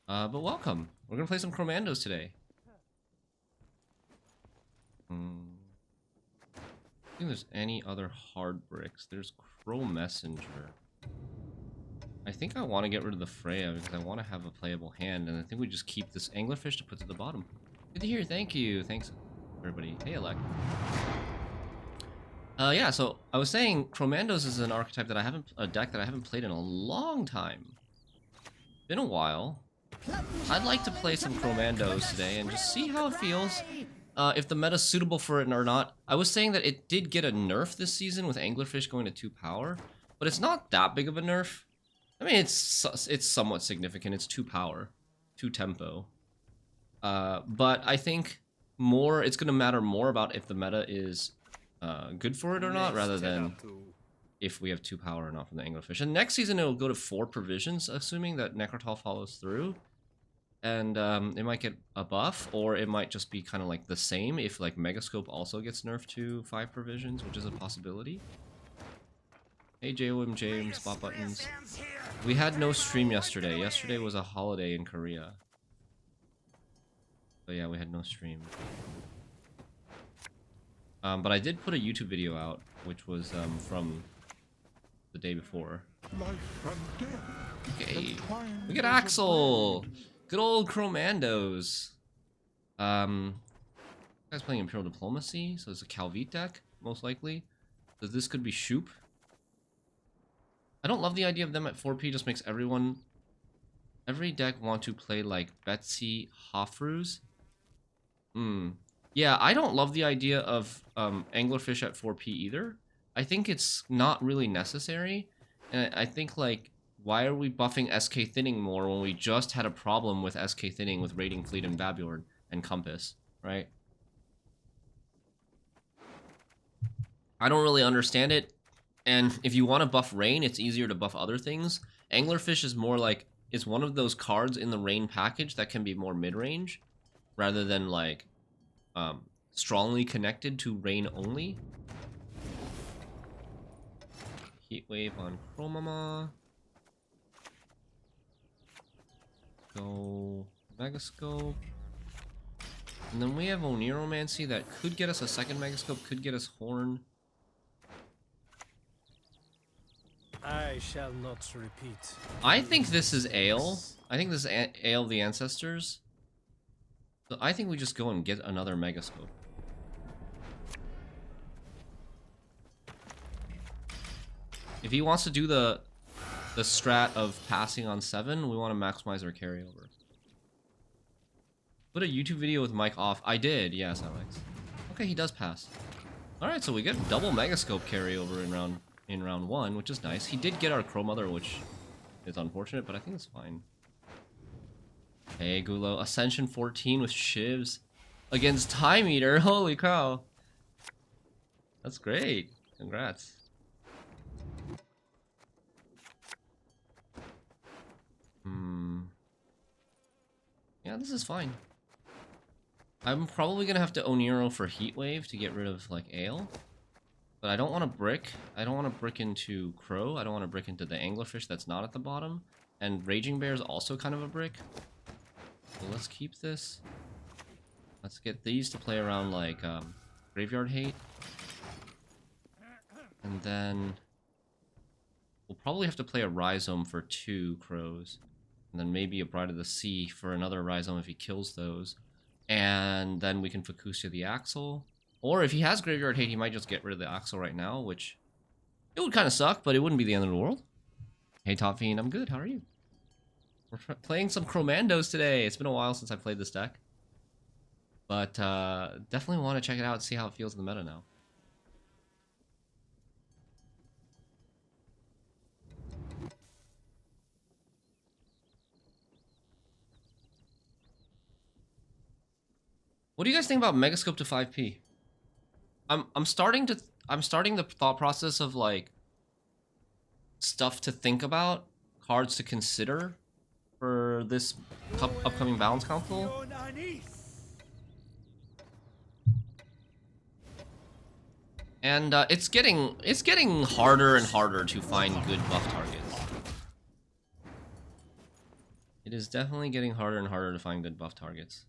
But welcome. We're gonna play some Commandos today. I think there's any other hard bricks. There's Crow Messenger. I think I want to get rid of the Freya because I want to have a playable hand, and I think we just keep this Anglerfish to put to the bottom. Good to hear. Thank you. Thanks, everybody. Hey, Elect. Yeah. So I was saying, Commandos is an archetype that a deck that I haven't played in a long time. Been a while. I'd like to play some Commandos today and just see how it feels. If the meta's suitable for it or not. I was saying that it did get a nerf this season with Anglerfish going to 2 power, but it's not that big of a nerf. I mean, it's somewhat significant. It's 2 power, 2 tempo. But I think it's going to matter more about if the meta is good for it or not, rather than if we have 2 power or not from the Anglerfish. And next season it'll go to 4 provisions, assuming that Necrotal follows through. And it might get a buff, or it might just be kind of like the same if like Megascope also gets nerfed to 5 provisions, which is a possibility. Hey JOM James, bot buttons. We had no stream yesterday. Yesterday was a holiday in Korea. So yeah, we had no stream. But I did put a YouTube video out, which was from the day before. Okay, we get Axel! Good old Commandos. Guy's playing Imperial Diplomacy, so it's a Calvite deck, most likely. So this could be Shupe. I don't love the idea of them at 4P, just makes every deck want to play like Betsy Hofrus. Yeah, I don't love the idea of Anglerfish at 4P either. I think it's not really necessary, and I think like, why are we buffing SK Thinning more when we just had a problem with SK Thinning with Raiding Fleet and Babjord and Compass, right? I don't really understand it. And if you want to buff Rain, it's easier to buff other things. Anglerfish is more like, it's one of those cards in the Rain package that can be more mid-range, rather than like strongly connected to Rain only. Heatwave on Chromama. Go Megascope. And then we have Oniromancy that could get us a second Megascope, could get us Horn. I shall not repeat. I think this is Ale. I think this is Ale of the Ancestors. So I think we just go and get another Megascope. If he wants to do the strat of passing on 7, we want to maximize our carryover. Put a YouTube video with mic off. I did, yes, Alex. Okay, he does pass. Alright, so we get double Megascope carryover in round 1, which is nice. He did get our Crow Mother, which is unfortunate, but I think it's fine. Hey, Gulo. Ascension 14 with Shivs against Time Eater. Holy cow. That's great. Congrats. Yeah, this is fine. I'm probably gonna have to Oniro for Heatwave to get rid of like Ale. But I don't want to brick. I don't want to brick into Crow. I don't want to brick into the Anglerfish that's not at the bottom. And Raging Bear is also kind of a brick. So let's keep this. Let's get these to play around like Graveyard Hate. And then we'll probably have to play a Rhizome for 2 Crows. And then maybe a Bride of the Sea for another Rhizome if he kills those. And then we can Fukusia the Axle. Or if he has Graveyard Hate, he might just get rid of the Axle right now, which it would kind of suck, but it wouldn't be the end of the world. Hey, Top Fiend, I'm good. How are you? We're playing some Commandos today. It's been a while since I played this deck. But definitely want to check it out and see how it feels in the meta now. What do you guys think about Megascope to 5P? I'm starting the thought process of like stuff to think about, cards to consider for this upcoming Balance Council. And it's getting harder and harder to find good buff targets. It is definitely getting harder and harder to find good buff targets.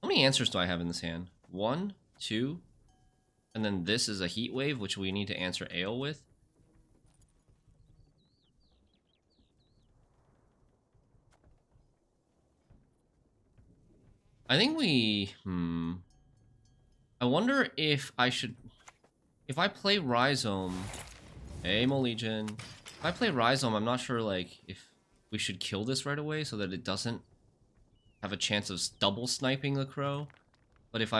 How many answers do I have in this hand? 1, 2, and then this is a heat wave, which we need to answer Ale with. I think we... I wonder if I should... If I play Rhizome... Hey, Molegion. If I play Rhizome, I'm not sure, like, if we should kill this right away so that it doesn't have a chance of double sniping the crow. But if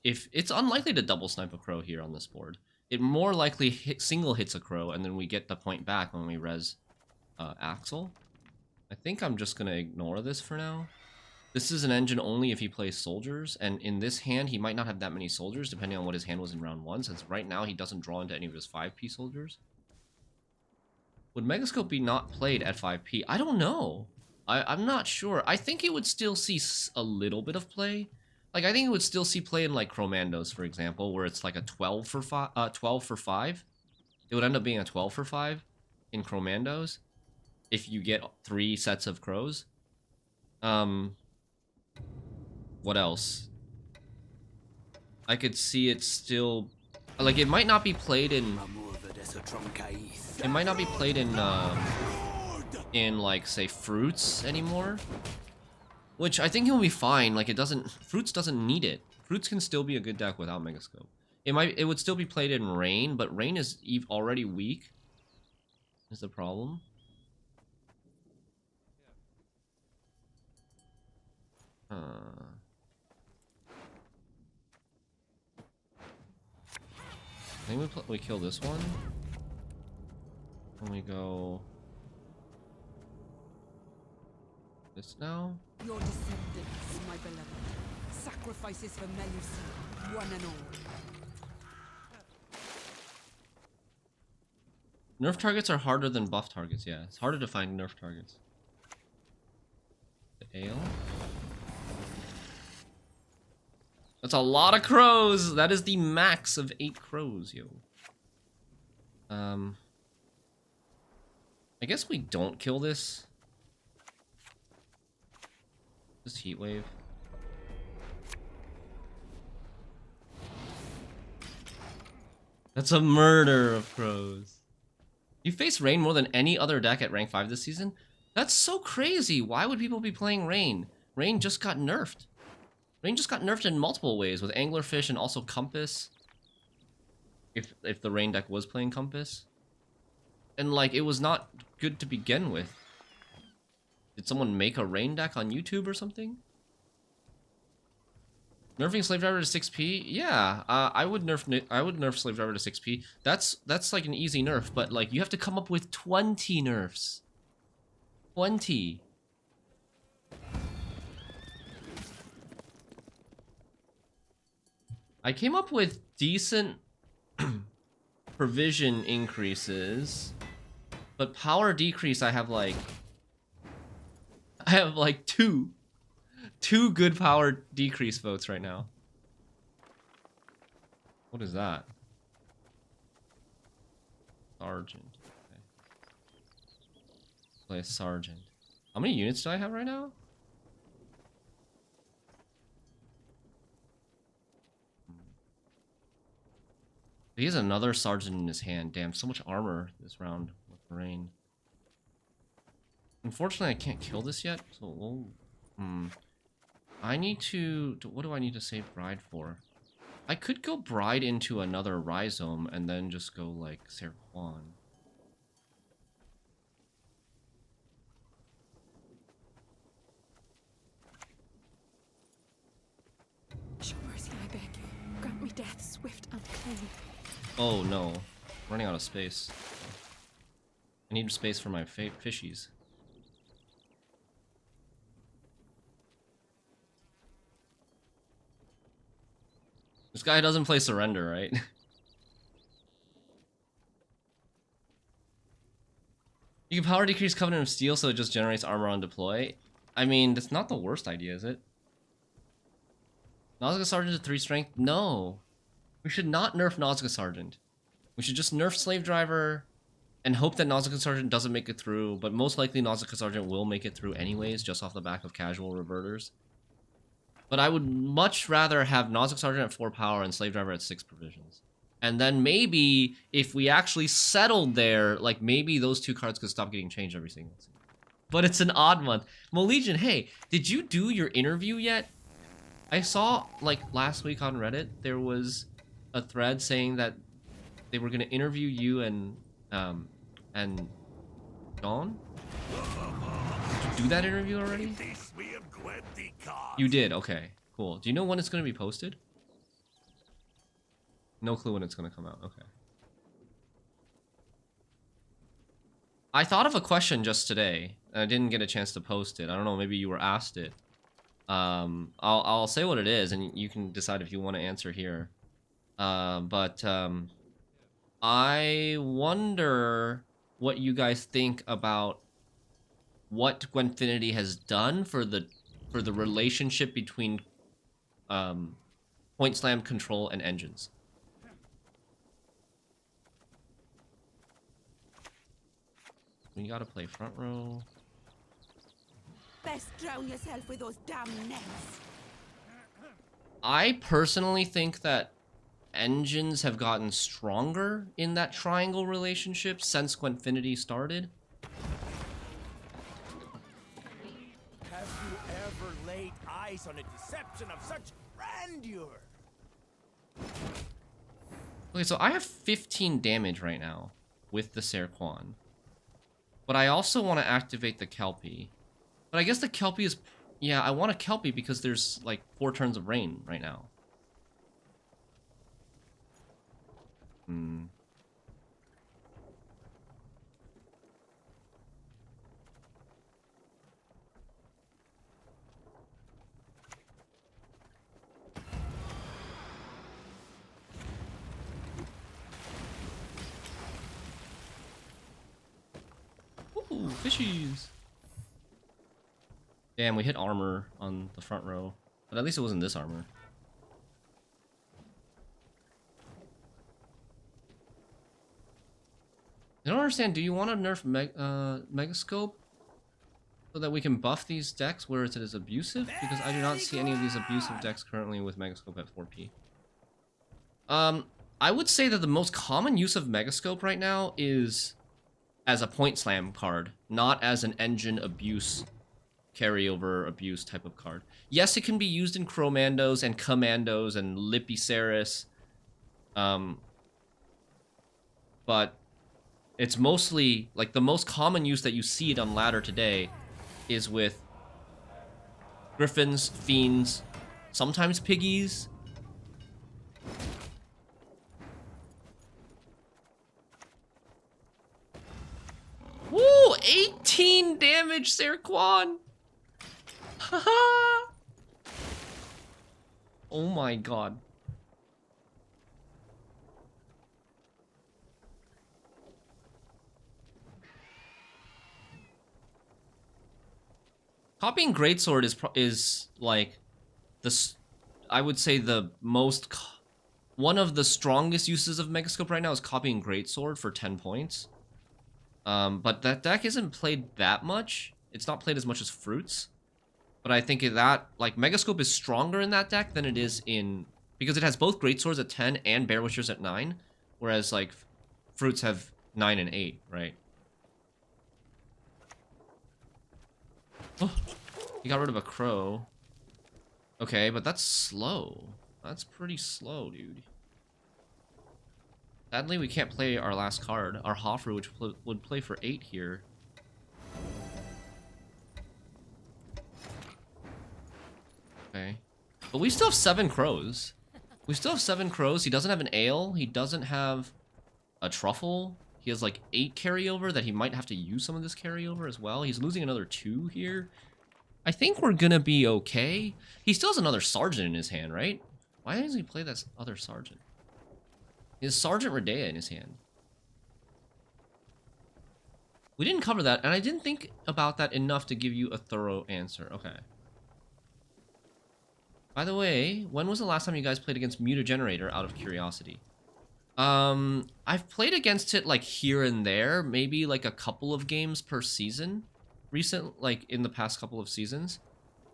it's unlikely to double snipe a crow here on this board. It more likely single hits a crow, and then we get the point back when we res Axel. I think I'm just gonna ignore this for now. This is an engine only if he plays soldiers, and in this hand he might not have that many soldiers depending on what his hand was in round 1, since right now he doesn't draw into any of his 5p soldiers. Would Megascope be not played at 5p? I don't know. I'm not sure. I think it would still see a little bit of play. Like, I think it would still see play in, like, Chromandos, for example, where it's like a 12 for 5. It would end up being a 12 for 5 in Chromandos if you get 3 sets of crows. What else? I could see it still... Like, it might not be played in... It might not be played in like, say, Fruits anymore. Which I think it'll be fine. Like, Fruits doesn't need it. Fruits can still be a good deck without Megascope. It would still be played in Rain, but Rain is already weak. Is the problem. I think we kill this one. And we go... This now? Your descendants, my beloved. Sacrifices for Melusi, one and all. Nerf targets are harder than buff targets, yeah. It's harder to find nerf targets. The Ale? That's a lot of crows! That is the max of 8 crows, yo. I guess we don't kill this. This heat wave. That's a murder of crows. You face Rain more than any other deck at rank 5 this season? That's so crazy. Why would people be playing Rain? Rain just got nerfed. Rain just got nerfed in multiple ways with Anglerfish and also Compass. If the Rain deck was playing Compass. And like, it was not good to begin with. Did someone make a Rain deck on YouTube or something? Nerfing Slave Driver to 6p? Yeah, I would nerf Slave Driver to 6p. That's like an easy nerf, but like you have to come up with 20 nerfs. 20. I came up with decent provision increases, but power decrease I have like two good power decrease votes right now. What is that? Sergeant. Okay. Play a sergeant. How many units do I have right now? He has another sergeant in his hand. Damn, so much armor this round with Rain. Unfortunately, I can't kill this yet, so we'll... I need to... What do I need to save Bride for? I could go Bride into another Rhizome and then just go, like, Ser Juan. Show mercy, I beg you. Grant me death, swift and clean. Oh, no. Running out of space. I need space for my fishies. This guy doesn't play Surrender, right? You can power decrease Covenant of Steel so it just generates armor on deploy. I mean, that's not the worst idea, is it? Nausicaa Sergeant to 3 strength? No. We should not nerf Nausicaa Sergeant. We should just nerf Slave Driver and hope that Nausicaa Sergeant doesn't make it through, but most likely Nausicaa Sergeant will make it through anyways, just off the back of casual reverters. But I would much rather have Nausicaa Sergeant at 4 power and Slave Driver at 6 provisions. And then maybe, if we actually settled there, like, maybe those 2 cards could stop getting changed every single season. But it's an odd month. Molegion, hey, did you do your interview yet? I saw, like, last week on Reddit, there was a thread saying that they were going to interview you and Dawn? Did you do that interview already? You did, okay. Cool. Do you know when it's going to be posted? No clue when it's going to come out, okay. I thought of a question just today, and I didn't get a chance to post it. I don't know, maybe you were asked it. I'll say what it is, and you can decide if you want to answer here. I wonder what you guys think about what Gwentfinity has done for the relationship between point slam control and engines. You gotta play front row. Best drown yourself with those damn nets. I personally think that engines have gotten stronger in that triangle relationship since Gwentfinity started. Have you ever laid eyes on a deception of such grandeur? Okay, so I have 15 damage right now with the Serquan. But I also want to activate the Kelpie. But I guess the Kelpie is... Yeah, I want a Kelpie because there's, like, 4 turns of rain right now. Ooh, fishies! Damn, we hit armor on the front row. But at least it wasn't this armor. I don't understand, do you want to nerf Megascope? So that we can buff these decks where it is abusive? Because I do not see any of these abusive decks currently with Megascope at 4P. I would say that the most common use of Megascope right now is as a point slam card, not as an engine abuse, carryover abuse type of card. Yes, it can be used in Chromandos and Commandos and Lipiceris, but it's mostly, like, the most common use that you see it on ladder today is with Griffins, Fiends, sometimes Piggies. Woo! 18 damage, Serquan! Haha! Oh my god. Copying Greatsword is like I would say the most one of the strongest uses of Megascope right now is copying Greatsword for 10 points. But that deck isn't played that much. It's not played as much as Fruits. But I think that, like, Megascope is stronger in that deck than it is in... Because it has both Greatswords at 10 and Bear Wishers at 9. Whereas, like, Fruits have 9 and 8, right? Oh, he got rid of a crow. Okay, but that's slow. That's pretty slow, dude. Sadly, we can't play our last card, our Hofru, which would play for 8 here. Okay. But we still have 7 crows. We still have 7 crows. He doesn't have an ale. He doesn't have a truffle. He has like 8 carryover that he might have to use some of this carryover as well. He's losing another 2 here. I think we're gonna be okay. He still has another sergeant in his hand, right? Why doesn't he play that other sergeant? He has Sergeant Redea in his hand. We didn't cover that, and I didn't think about that enough to give you a thorough answer. Okay. By the way, when was the last time you guys played against Mutagenerator out of curiosity? I've played against it like here and there, maybe like a couple of games per season. Like in the past couple of seasons.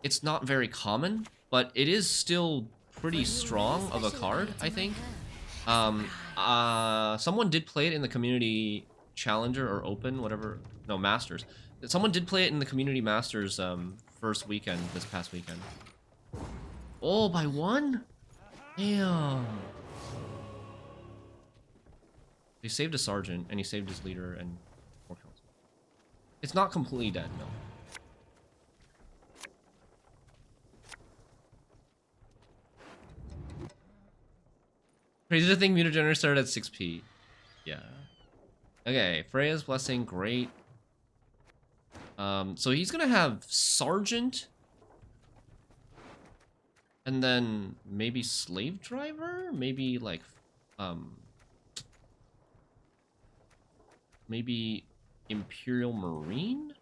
It's not very common, but it is still pretty strong of a card, I think. Someone did play it in the community challenger or open, whatever. No, masters. Someone did play it in the community masters first weekend, this past weekend. Oh, by one? Damn. He saved a sergeant, and he saved his leader, and 4 kills. It's not completely dead, no. Crazy to think mutagener started at 6p. Yeah. Okay, Freya's Blessing, great. So he's gonna have Sergeant. And then maybe Slave Driver? Maybe like, maybe Imperial Marine?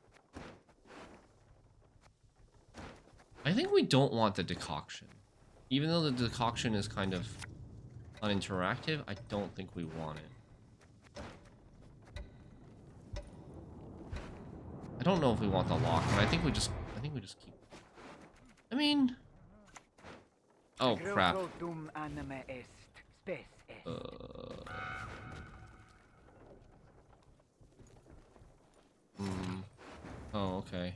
I think we don't want the decoction. Even though the decoction is kind of uninteractive, I don't think we want it. I don't know if we want the lock, but I think we just keep. I mean, oh crap. Oh, okay.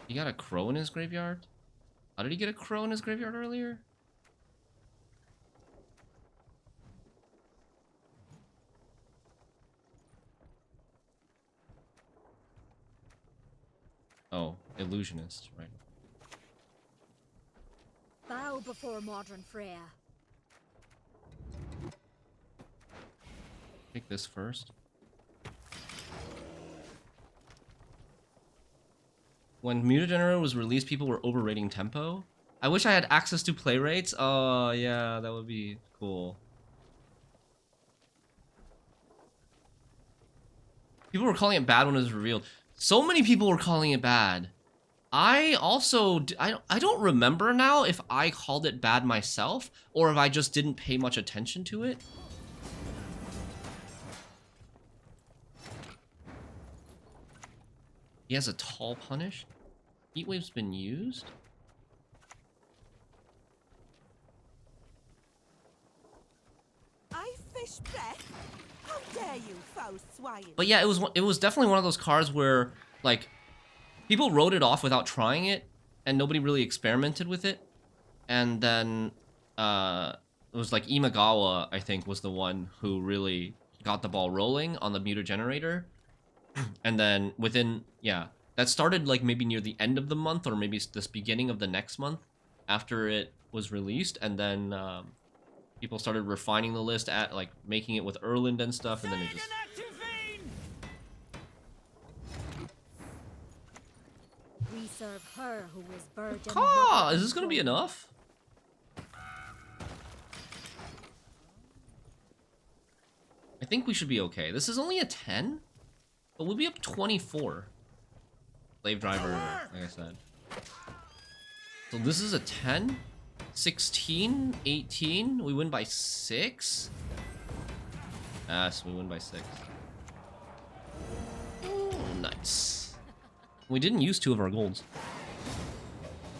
He got a crow in his graveyard? How did he get a crow in his graveyard earlier? Oh, illusionist, right. Bow before modern Freya. Take this first. When Mutagenerer was released, people were overrating tempo. I wish I had access to play rates. Oh, yeah, that would be cool. People were calling it bad when it was revealed. So many people were calling it bad. I don't remember now if I called it bad myself or if I just didn't pay much attention to it. He has a tall punish. Heatwave's been used. I fish breath? How dare you, foul swine? But yeah, it was definitely one of those cards where like people wrote it off without trying it, and nobody really experimented with it. And then it was like Imagawa, I think, was the one who really got the ball rolling on the Mutagenerator. And then within, yeah, that started like maybe near the end of the month or maybe this beginning of the next month after it was released. And then people started refining the list at like making it with Erland and stuff. And then it just... We serve her who is virgin. Is this gonna be enough? I think we should be okay. This is only a 10, but we'll be up 24. Slave driver, like I said. So this is a 10, 16, 18. We win by 6. Yes, we win by 6. Oh, nice. We didn't use 2 of our golds.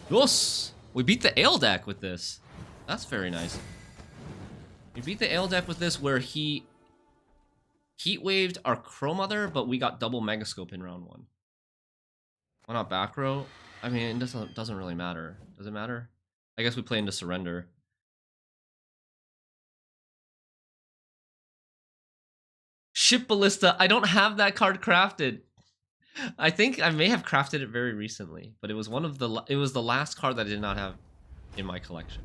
Yes! We beat the Ale deck with this. That's very nice. We beat the Ale deck with this where he heat-waved our Crow Mother, but we got double Megascope in round 1. Why not back row? I mean, it doesn't really matter. Does it matter? I guess we play into Surrender. Ship Ballista. I don't have that card crafted. I think I may have crafted it very recently, but it was one of the. It was the last card that I did not have in my collection.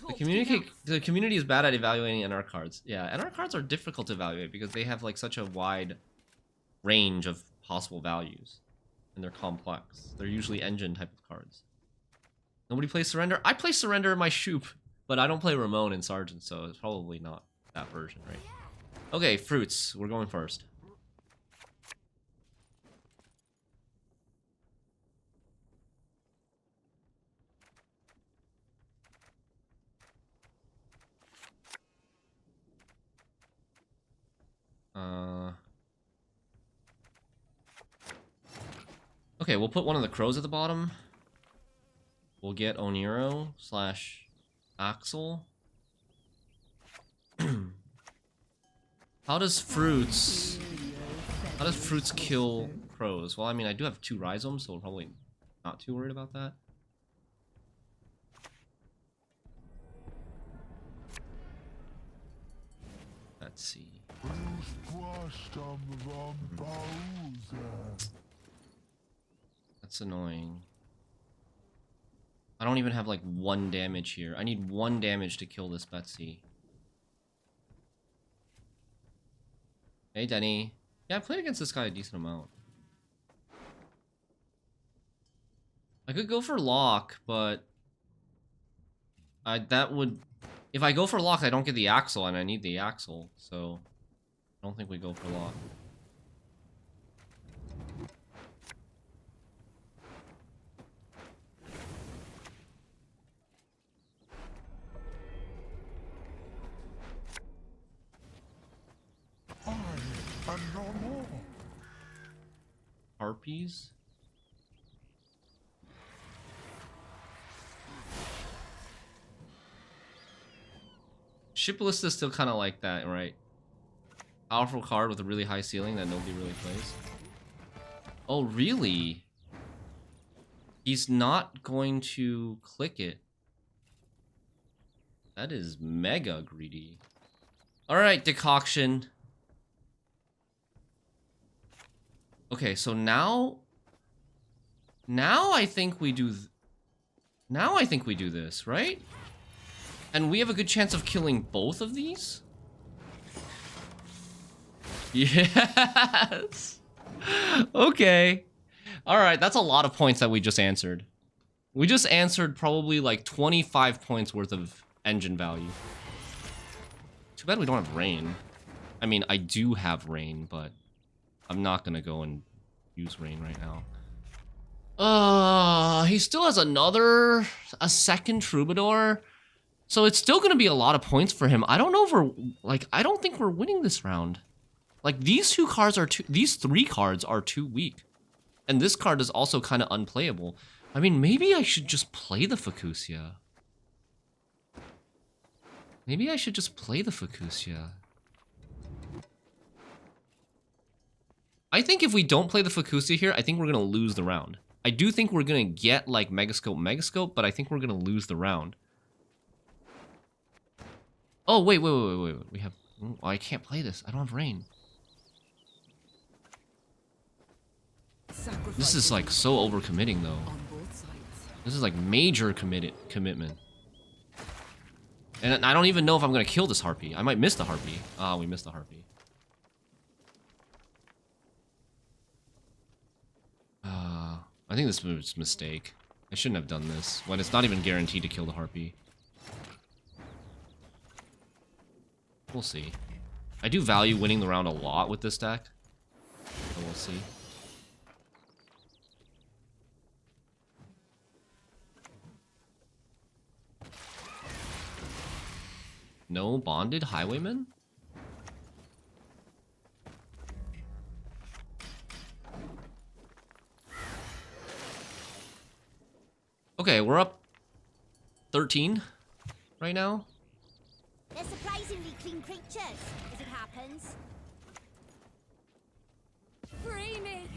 The community is bad at evaluating NR cards. Yeah, NR cards are difficult to evaluate because they have like such a wide range of possible values, and they're complex. They're usually engine type of cards. Nobody plays Surrender. I play Surrender in my Shupe, but I don't play Ramon and Sergeant, so it's probably not that version, right? Okay, fruits. We're going first. Okay, we'll put one of the crows at the bottom. We'll get Oniro / Axel. How does fruits kill crows? Well, I mean, I do have 2 rhizomes, so we're probably not too worried about that. Let's see. That's annoying. I don't even have like 1 damage here. I need 1 damage to kill this Betsy. Hey, Denny. Yeah, I played against this guy a decent amount. I could go for lock, but that would... If I go for lock, I don't get the axle, and I need the axle, so I don't think we go for lock. Harpies? Shipless is still kind of like that, right? Powerful card with a really high ceiling that nobody really plays. Oh, really? He's not going to click it. That is mega greedy. Alright, decoction. Okay, so now I think we do this, right? And we have a good chance of killing both of these? Yes! Okay. Alright, that's a lot of points that we just answered. We just answered probably like 25 points worth of engine value. Too bad we don't have rain. I mean, I do have rain, but I'm not gonna go and use rain right now. He still has a second troubadour. So it's still gonna be a lot of points for him. I don't know if we're, like, I don't think we're winning this round. Like, these 3 cards are too weak. And this card is also kind of unplayable. I mean, maybe I should just play the Fucusia. Maybe I should just play the Fucusia. I think if we don't play the Fucusia here, I think we're gonna lose the round. I do think we're gonna get, like, Megascope, but I think we're gonna lose the round. Oh, wait. We have... Oh, I can't play this. I don't have rain. This is, like, so overcommitting, though. This is, like, major commitment. And I don't even know if I'm gonna kill this Harpy. I might miss the Harpy. Ah, we missed the Harpy. I think this was a mistake. I shouldn't have done this, when it's not even guaranteed to kill the Harpy. We'll see. I do value winning the round a lot with this deck. So we'll see. No bonded highwayman? Okay, we're up 13 right now. They're surprisingly clean creatures, as it happens. Free me!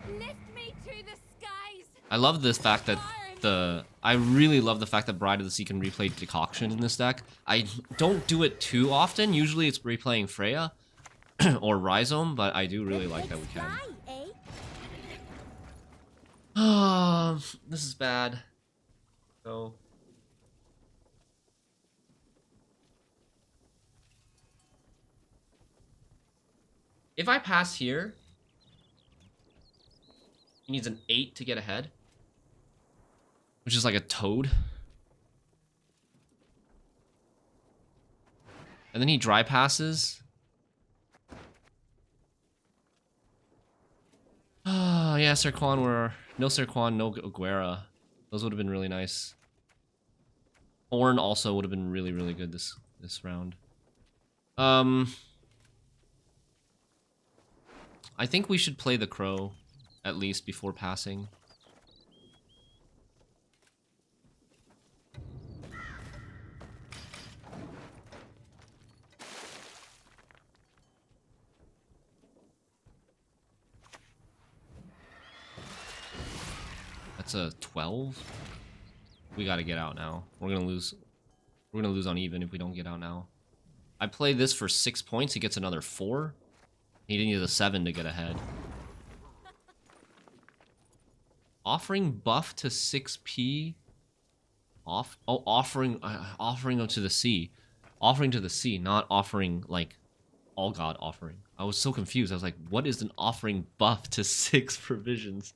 Lift me to the skies! I love this fact that I really love the fact that Bride of the Sea can replay Decoction in this deck. I don't do it too often. Usually it's replaying Freya or Rhizome, but I do really like that we can. This is bad. So... If I pass here, he needs an 8 to get ahead, which is like a toad. And then he dry passes. Ah, yeah, Serquan were... No Serquan, no Aguera. Those would have been really nice. Ornn also would have been really, really good this round. I think we should play the Crow at least before passing. That's a 12. We gotta get out now. We're gonna lose. We're gonna lose on even if we don't get out now. I play this for 6 points. He gets another 4. He needs a 7 to get ahead. Offering buff to 6p. Offering to the sea. Offering to the sea, not offering like all god offering. I was so confused. I was like, what is an offering buff to 6 provisions?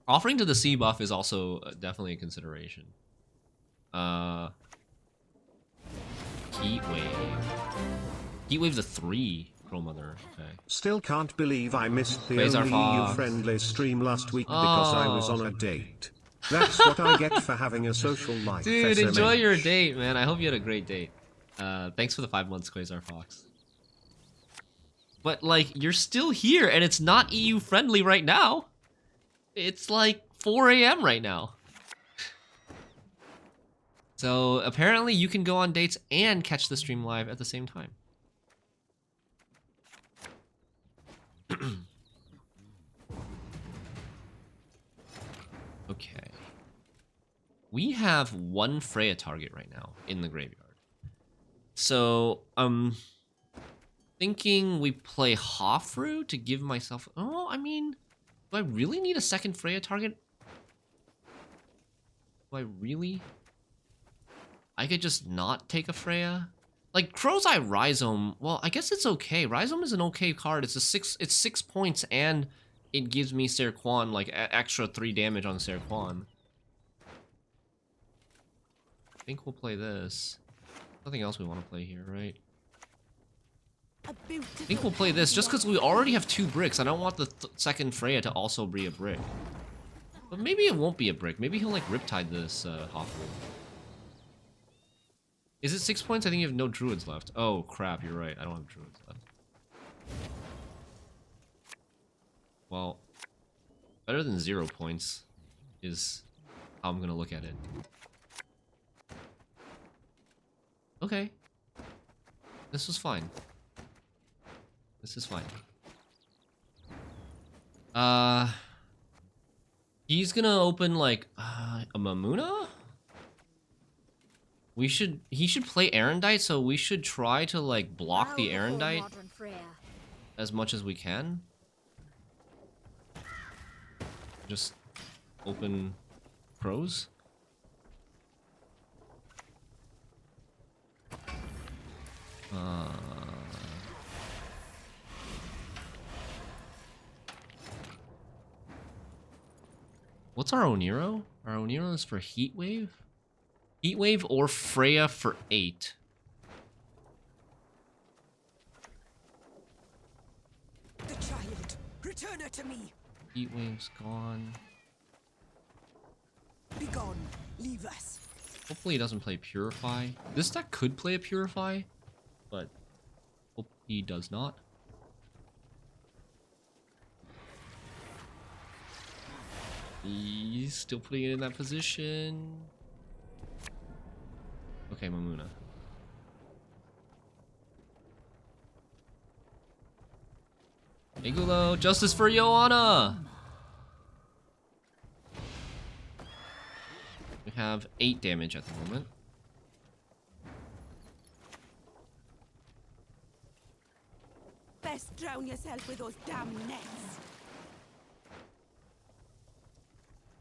Offering to the sea buff is also definitely a consideration. Heat wave. Heat wave's a 3. Mother. Okay. Still can't believe I missed the Quasar only Fox. EU-friendly stream last week because I was on a date. That's what I get for having a social life. Dude, SMH. enjoy your date, man. I hope you had a great date. Thanks for the 5 months, Quasar Fox. But, like, you're still here, and it's not EU-friendly right now. It's, like, 4 a.m. right now. So, apparently, you can go on dates and catch the stream live at the same time. Okay. We have 1 Freya target right now in the graveyard. So, thinking we play Hofru to give myself... Oh, I mean, do I really need a second Freya target? Do I really? I could just not take a Freya? Like, Crow's Eye Rhizome, well, I guess it's okay. Rhizome is an okay card. It's 6 points, and it gives me Ser Quan, like, extra 3 damage on Ser Quan. I think we'll play this. Nothing else we want to play here, right? I think we'll play this, just because we already have 2 bricks. I don't want the second Freya to also be a brick. But maybe it won't be a brick. Maybe he'll, like, Riptide this Hofru. Is it 6 points? I think you have no druids left. Oh, crap, you're right. I don't have druids left. Well, better than 0 points is how I'm gonna look at it. Okay. This was fine. This is fine. He's gonna open, like, a Mamuna? He should play Erendite, so we should try to, like, block the Erendite as much as we can. Just open Crows. What's our Oniro? Our Oniro is for Heat Wave? Heat Wave or Freya for 8. The child, return her to me. Heat Wave's gone. Be gone, leave us. Hopefully he doesn't play Purify. This deck could play a Purify, but hope he does not. He's still putting it in that position. Okay, Mamuna. Igulo, justice for Joanna! We have 8 damage at the moment. Best drown yourself with those damn nets.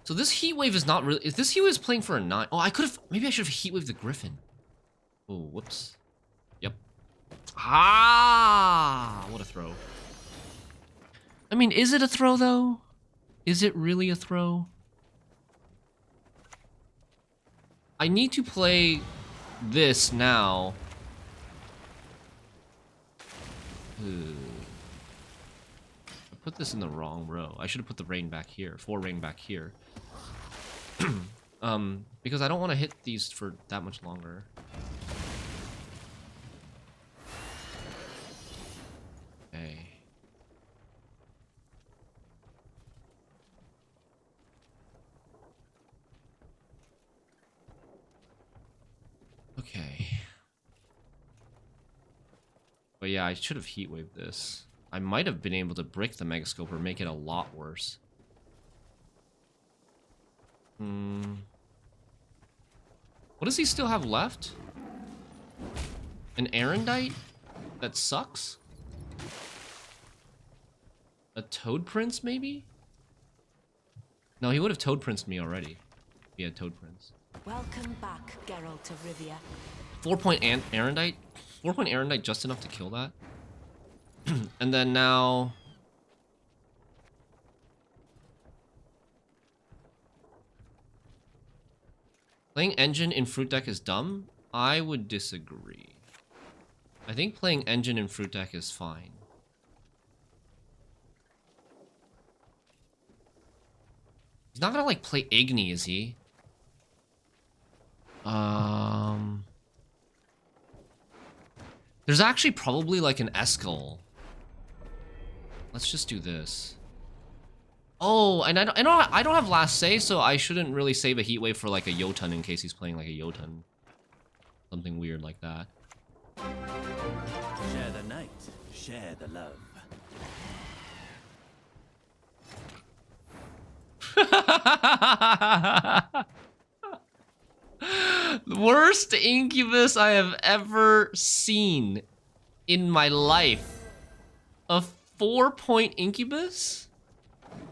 So this Heat Wave is not really... If this Heat Wave is playing for a 9... Oh, I could have... Maybe I should have Heat Waved the Griffin. Oh, whoops. Yep. Ah! What a throw. I mean, is it a throw, though? Is it really a throw? I need to play this now. I put this in the wrong row. I should have put the rain back here. 4 rain back here. Because I don't want to hit these for that much longer. Okay. Okay. But yeah, I should have heat waved this. I might have been able to brick the Megascope or make it a lot worse. What does he still have left? An Erendite? That sucks? A Toad Prince, maybe? No, he would have Toad Princed me already. If he had Toad Prince. Welcome back, Geralt of Rivia. 4-point Erendite? 4-point Erendite just enough to kill that? And then now... Playing Engine in Fruit Deck is dumb? I would disagree. I think playing Engine in Fruit Deck is fine. He's not gonna, like, play Igni, is he? There's actually probably, like, an Eskel. Let's just do this. Oh, and I don't have last say, so I shouldn't really save a heat wave for like a Jotun in case he's playing like a Jotun. Something weird like that. Share the night, share the love. The worst incubus I have ever seen in my life. A 4-point incubus?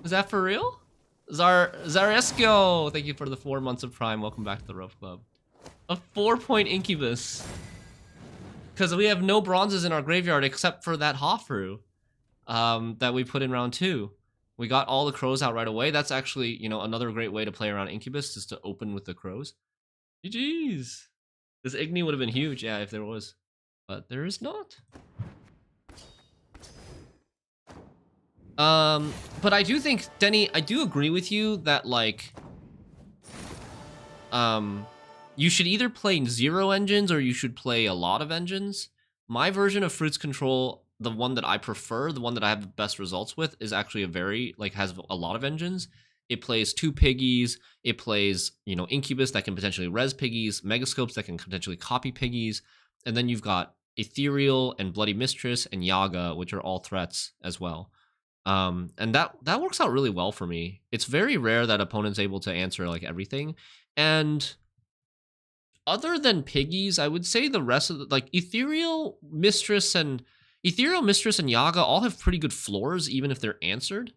Is that for real? Zaresco, thank you for the 4 months of Prime. Welcome back to the Rope Club. A 4-point incubus. Because we have no bronzes in our graveyard except for that Hofru that we put in round 2. We got all the crows out right away. That's actually, you know, another great way to play around incubus is to open with the crows. GG's. This Igni would have been huge, yeah, if there was. But there is not. But I do think, Denny, I do agree with you that, like, you should either play 0 engines or you should play a lot of engines. My version of Fruits Control, the one that I prefer, the one that I have the best results with, is actually a very, like, has a lot of engines. It plays 2 piggies, it plays, you know, Incubus that can potentially res piggies, Megascopes that can potentially copy piggies, and then you've got Ethereal and Bloody Mistress and Yaga, which are all threats as well. And that works out really well for me. It's very rare that opponent's able to answer like everything. And other than piggies, I would say the rest of the, like Ethereal Mistress and Yaga all have pretty good floors, even if they're answered.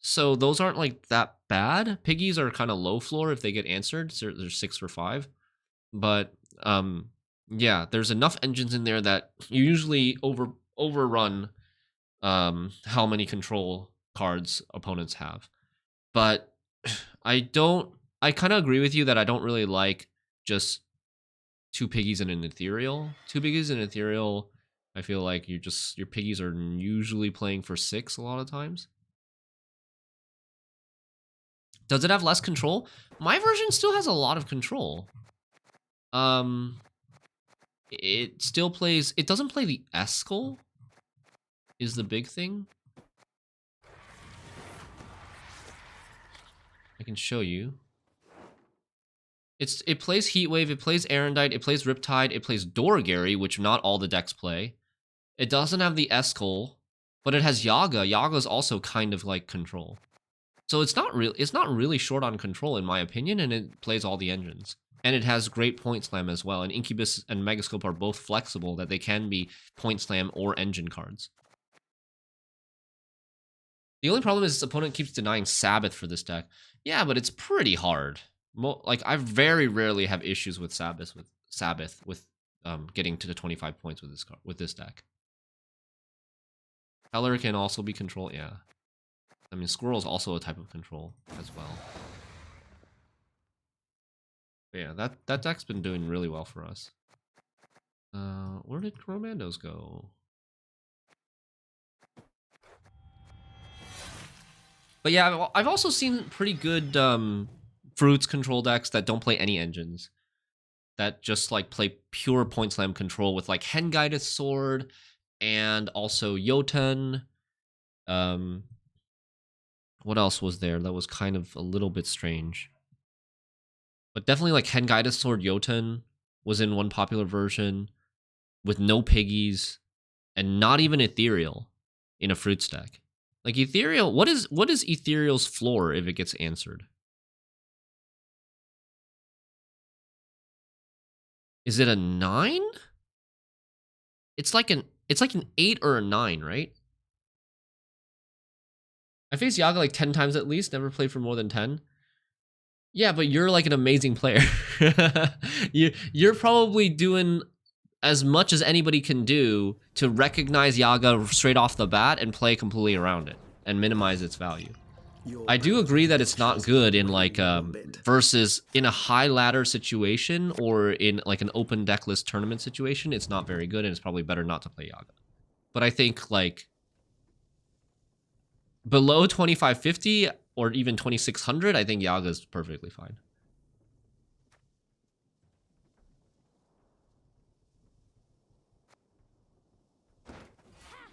So those aren't like that bad. Piggies are kind of low floor if they get answered. So they're 6 for 5. But yeah, there's enough engines in there that you usually overrun how many control cards opponents have. But I kind of agree with you that I don't really like just 2 piggies and an ethereal. 2 piggies and an ethereal, I feel like your piggies are usually playing for 6 a lot of times. Does it have less control? My version still has a lot of control. It still plays, it doesn't play the Eskel, is the big thing. I can show you. It plays Heatwave, it plays Erendite, it plays Riptide, it plays Doragary, which not all the decks play. It doesn't have the Eskel, but it has Yaga. Yaga is also kind of like control. So it's not really short on control in my opinion, and it plays all the engines. And it has great point slam as well, and Incubus and Megascope are both flexible that they can be point slam or engine cards. The only problem is this opponent keeps denying Sabbath for this deck. Yeah, but it's pretty hard. Like, I very rarely have issues with Sabbath with getting to the 25 points with this deck. Heller can also be control, yeah. I mean, Squirrel is also a type of control as well. But yeah, that deck's been doing really well for us. Where did Commandos go? But yeah, I've also seen pretty good Fruits control decks that don't play any engines. That just like play pure point slam control with like Hen Guided Sword and also Jotun. What else was there that was kind of a little bit strange? But definitely like Hen Guided Sword, Jotun, was in one popular version with no piggies and not even ethereal in a fruit stack. Like ethereal, what is ethereal's floor if it gets answered? Is it a 9? It's like an 8 or a 9, right? I faced Yaga like 10 times at least, never played for more than 10. Yeah, but you're like an amazing player. You're probably doing as much as anybody can do to recognize Yaga straight off the bat and play completely around it and minimize its value. I do agree that it's not good in like versus in a high ladder situation or in like an open decklist tournament situation. It's not very good, and it's probably better not to play Yaga. But I think like below 2550 or even 2600, I think Yaga is perfectly fine.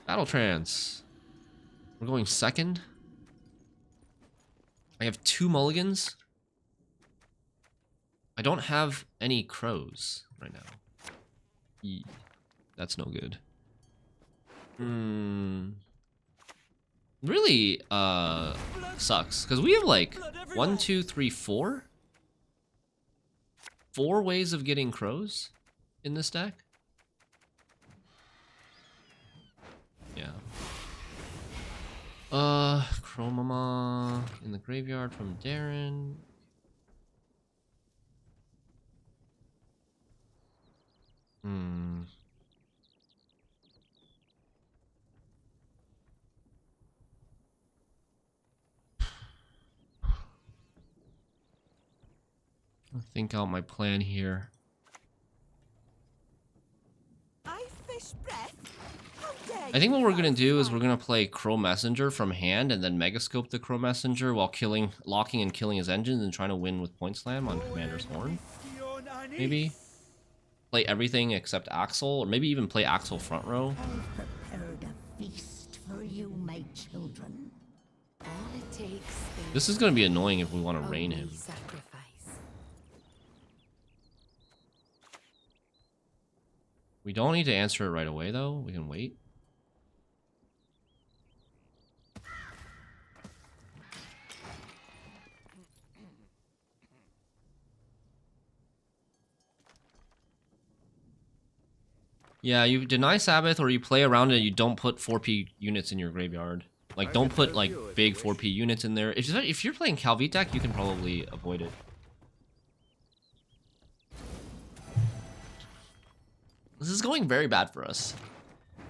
Battle Trance. We're going second. I have 2 mulligans. I don't have any crows right now. Eee, that's no good. Really sucks because we have like 1, 2, 3, 4 ways of getting crows in this deck. Yeah. Chromama in the graveyard from Darren. I'll think out my plan here. I think what we're gonna do is we're gonna play Crow Messenger from hand and then Megascope the Crow Messenger while locking and killing his engines and trying to win with Point Slam on Commander's Horn. Maybe play everything except Axel, or maybe even play Axel front row. I've prepared a feast for you, my children. All it takes This is gonna be annoying if we want to rain him. sacrifice. We don't need to answer it right away though. We can wait. Yeah, you deny Sabbath or you play around it, you don't put 4P units in your graveyard. Like, don't put, like, big 4P units in there. If you're playing Calvite deck, you can probably avoid it. This is going very bad for us.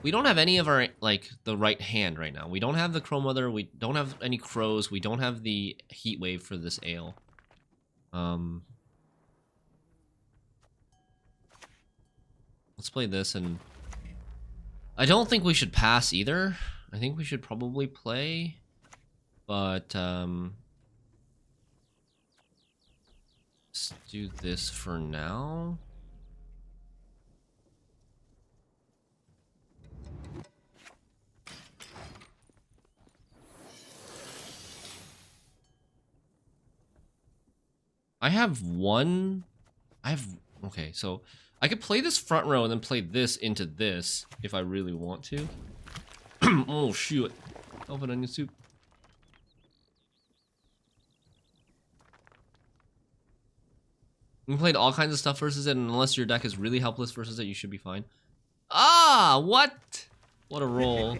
We don't have any of our, like, the right hand right now. We don't have the Crow Mother, we don't have any crows, we don't have the Heat Wave for this ale. Let's play this, and I don't think we should pass either. I think we should probably play, but let's do this for now. Okay, so I could play this front row and then play this into this if I really want to. Oh, shoot. Open onion soup. We played all kinds of stuff versus it, and unless your deck is really helpless versus it, you should be fine. Ah, what? What a roll.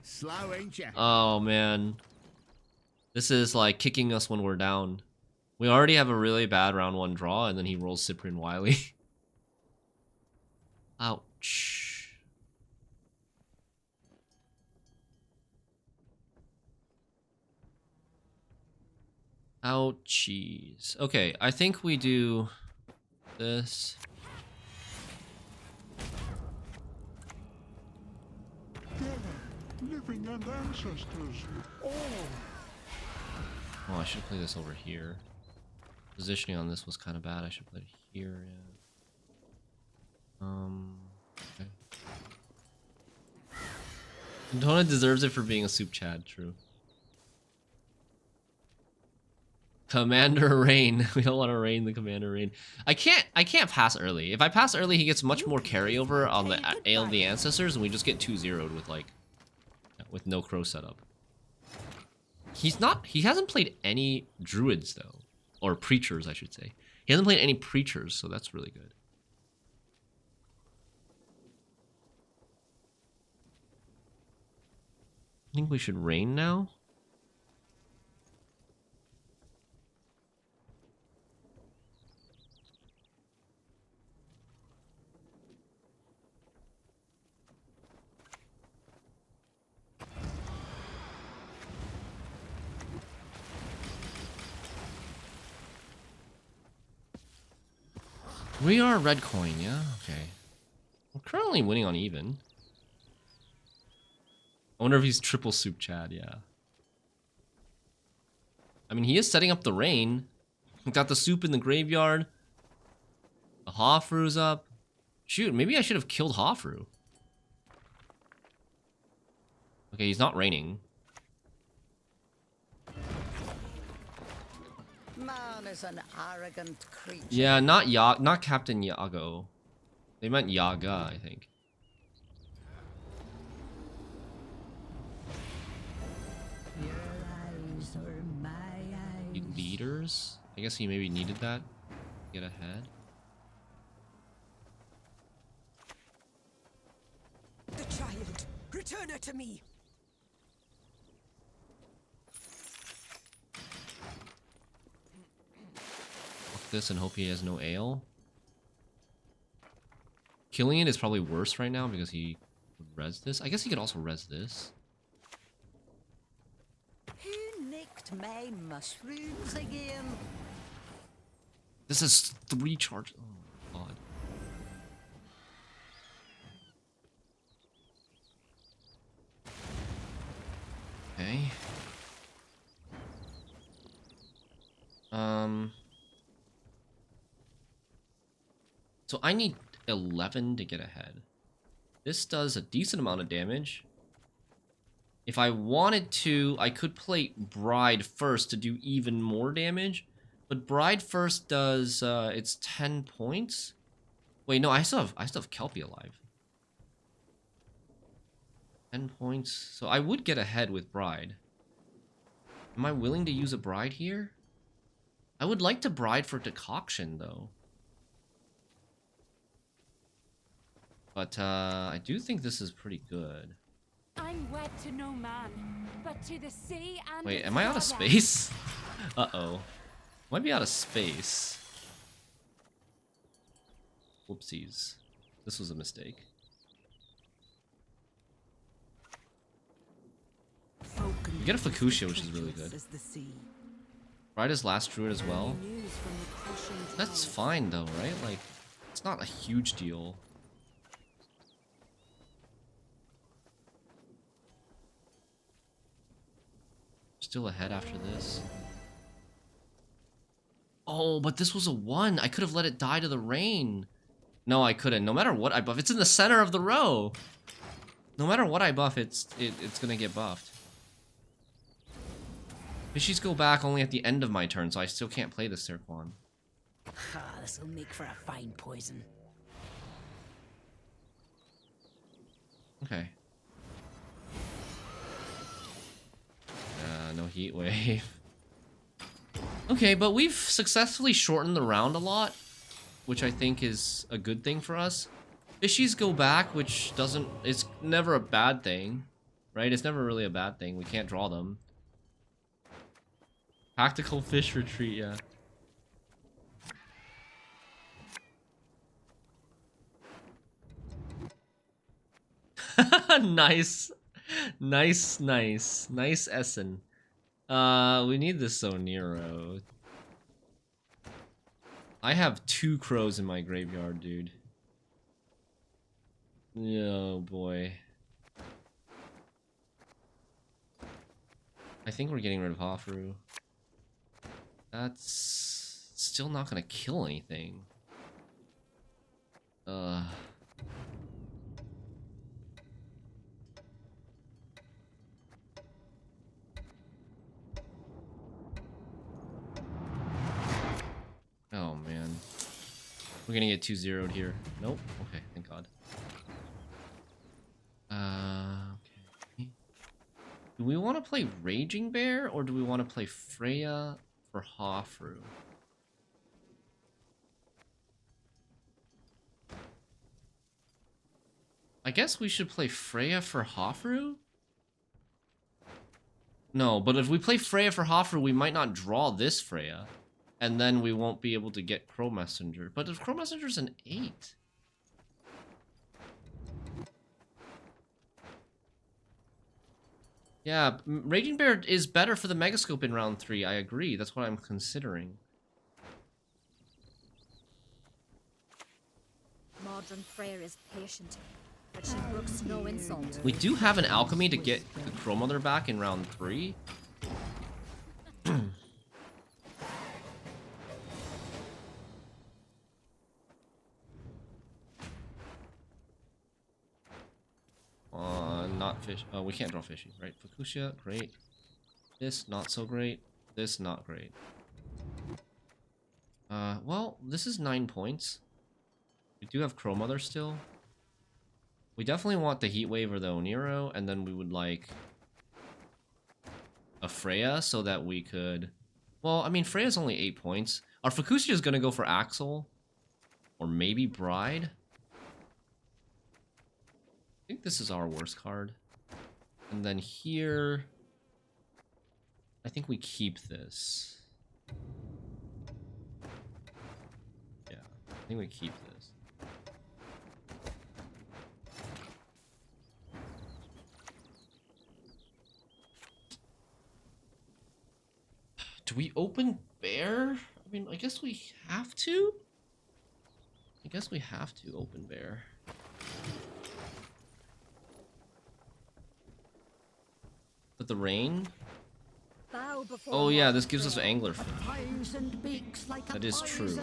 Slow, ain't ya? Oh, man. This is like kicking us when we're down. We already have a really bad round 1 draw, and then he rolls Cyprian Wily. Ouch. Ouchies. Okay, I think we do this. Living and ancestors. Oh, I should play this over here. Positioning on this was kind of bad. I should play it here, yeah. Okay. Dona deserves it for being a soup Chad, true. Commander Rain. We don't want to rain the Commander Rain. I can't pass early. If I pass early, he gets much more carryover on the Ale of the Ancestors, and we just get 2-0'd with like with no crow setup. He hasn't played any druids though, or preachers I should say. He hasn't played any preachers, so that's really good. I think we should rain now. We are red coin, yeah? Okay. We're currently winning on even. I wonder if he's triple soup Chad, yeah. I mean, he is setting up the rain. We got the soup in the graveyard. The Hofru's up. Shoot, maybe I should have killed Hofru. Okay, he's not raining. Man is an arrogant creature. Yeah, not Captain Yago. They meant Yaga, I think. Your eyes are my eyes. Leaders? I guess he maybe needed that to get ahead. The child! Return her to me! Fuck this and hope he has no ale. Killing it is probably worse right now because he would res this. I guess he could also res this. Who nicked my mushrooms again? This is 3 charges. Oh my god. Okay. So I need 11 to get ahead. This does a decent amount of damage. If I wanted to, I could play Bride first to do even more damage. But Bride first does, it's 10 points. Wait, no, I still have Kelpie alive. 10 points. So I would get ahead with Bride. Am I willing to use a Bride here? I would like to Bride for Decoction, though. But, I do think this is pretty good. I'm wed to no man, but to the sea and Wait, its am I out of father. space? Uh-oh. Might be out of space. Whoopsies. This was a mistake. You get a Fukusha, which is really good. Ride his last druid as well. That's fine though, right? Like, it's not a huge deal. Still ahead after this. Oh, but this was a 1. I could have let it die to the rain. No, I couldn't. No matter what I buff, it's in the center of the row. No matter what I buff, it's gonna get buffed. Fishies go back only at the end of my turn, so I still can't play the Sirquan. Ah, this'll make for a fine poison. Okay. No heat wave. Okay, but we've successfully shortened the round a lot, which I think is a good thing for us. Fishies go back, which doesn't... It's never a bad thing, right? It's never really a bad thing. We can't draw them. Tactical fish retreat, yeah. Nice. Nice Essen. We need this Sonero. I have 2 crows in my graveyard, dude. Oh boy. I think we're getting rid of Hofru. That's still not gonna kill anything. We're gonna get 2-0'd here. Nope. Okay, thank God. Okay. Do we want to play Raging Bear or do we want to play Freya for Hofru? I guess we should play Freya for Hofru? No, but if we play Freya for Hofru, we might not draw this Freya. And then we won't be able to get Crow Messenger. But if Crow Messenger's an 8... Yeah, Raging Bear is better for the Megascope in round 3, I agree. That's what I'm considering. Modern Freyr is patient, but she brooks no insult. We do have an Alchemy to get the Crow Mother back in round 3. Not fish. Oh, we can't draw fishy, right? Fukushia, great. This, not so great. This, not great. Well, this is 9 points. We do have Crow Mother still. We definitely want the Heat Wave or the Oniro, and then we would like a Freya so that we could... Well, I mean, Freya's only 8 points. Our Fukushia is going to go for Axel. Or maybe Bride. I think this is our worst card. And then here... I think we keep this. Yeah, I think we keep this. Do we open Bear? I mean, I guess we have to? I guess we have to open Bear. But the rain? Oh yeah, this gives us Anglerfish. That is true.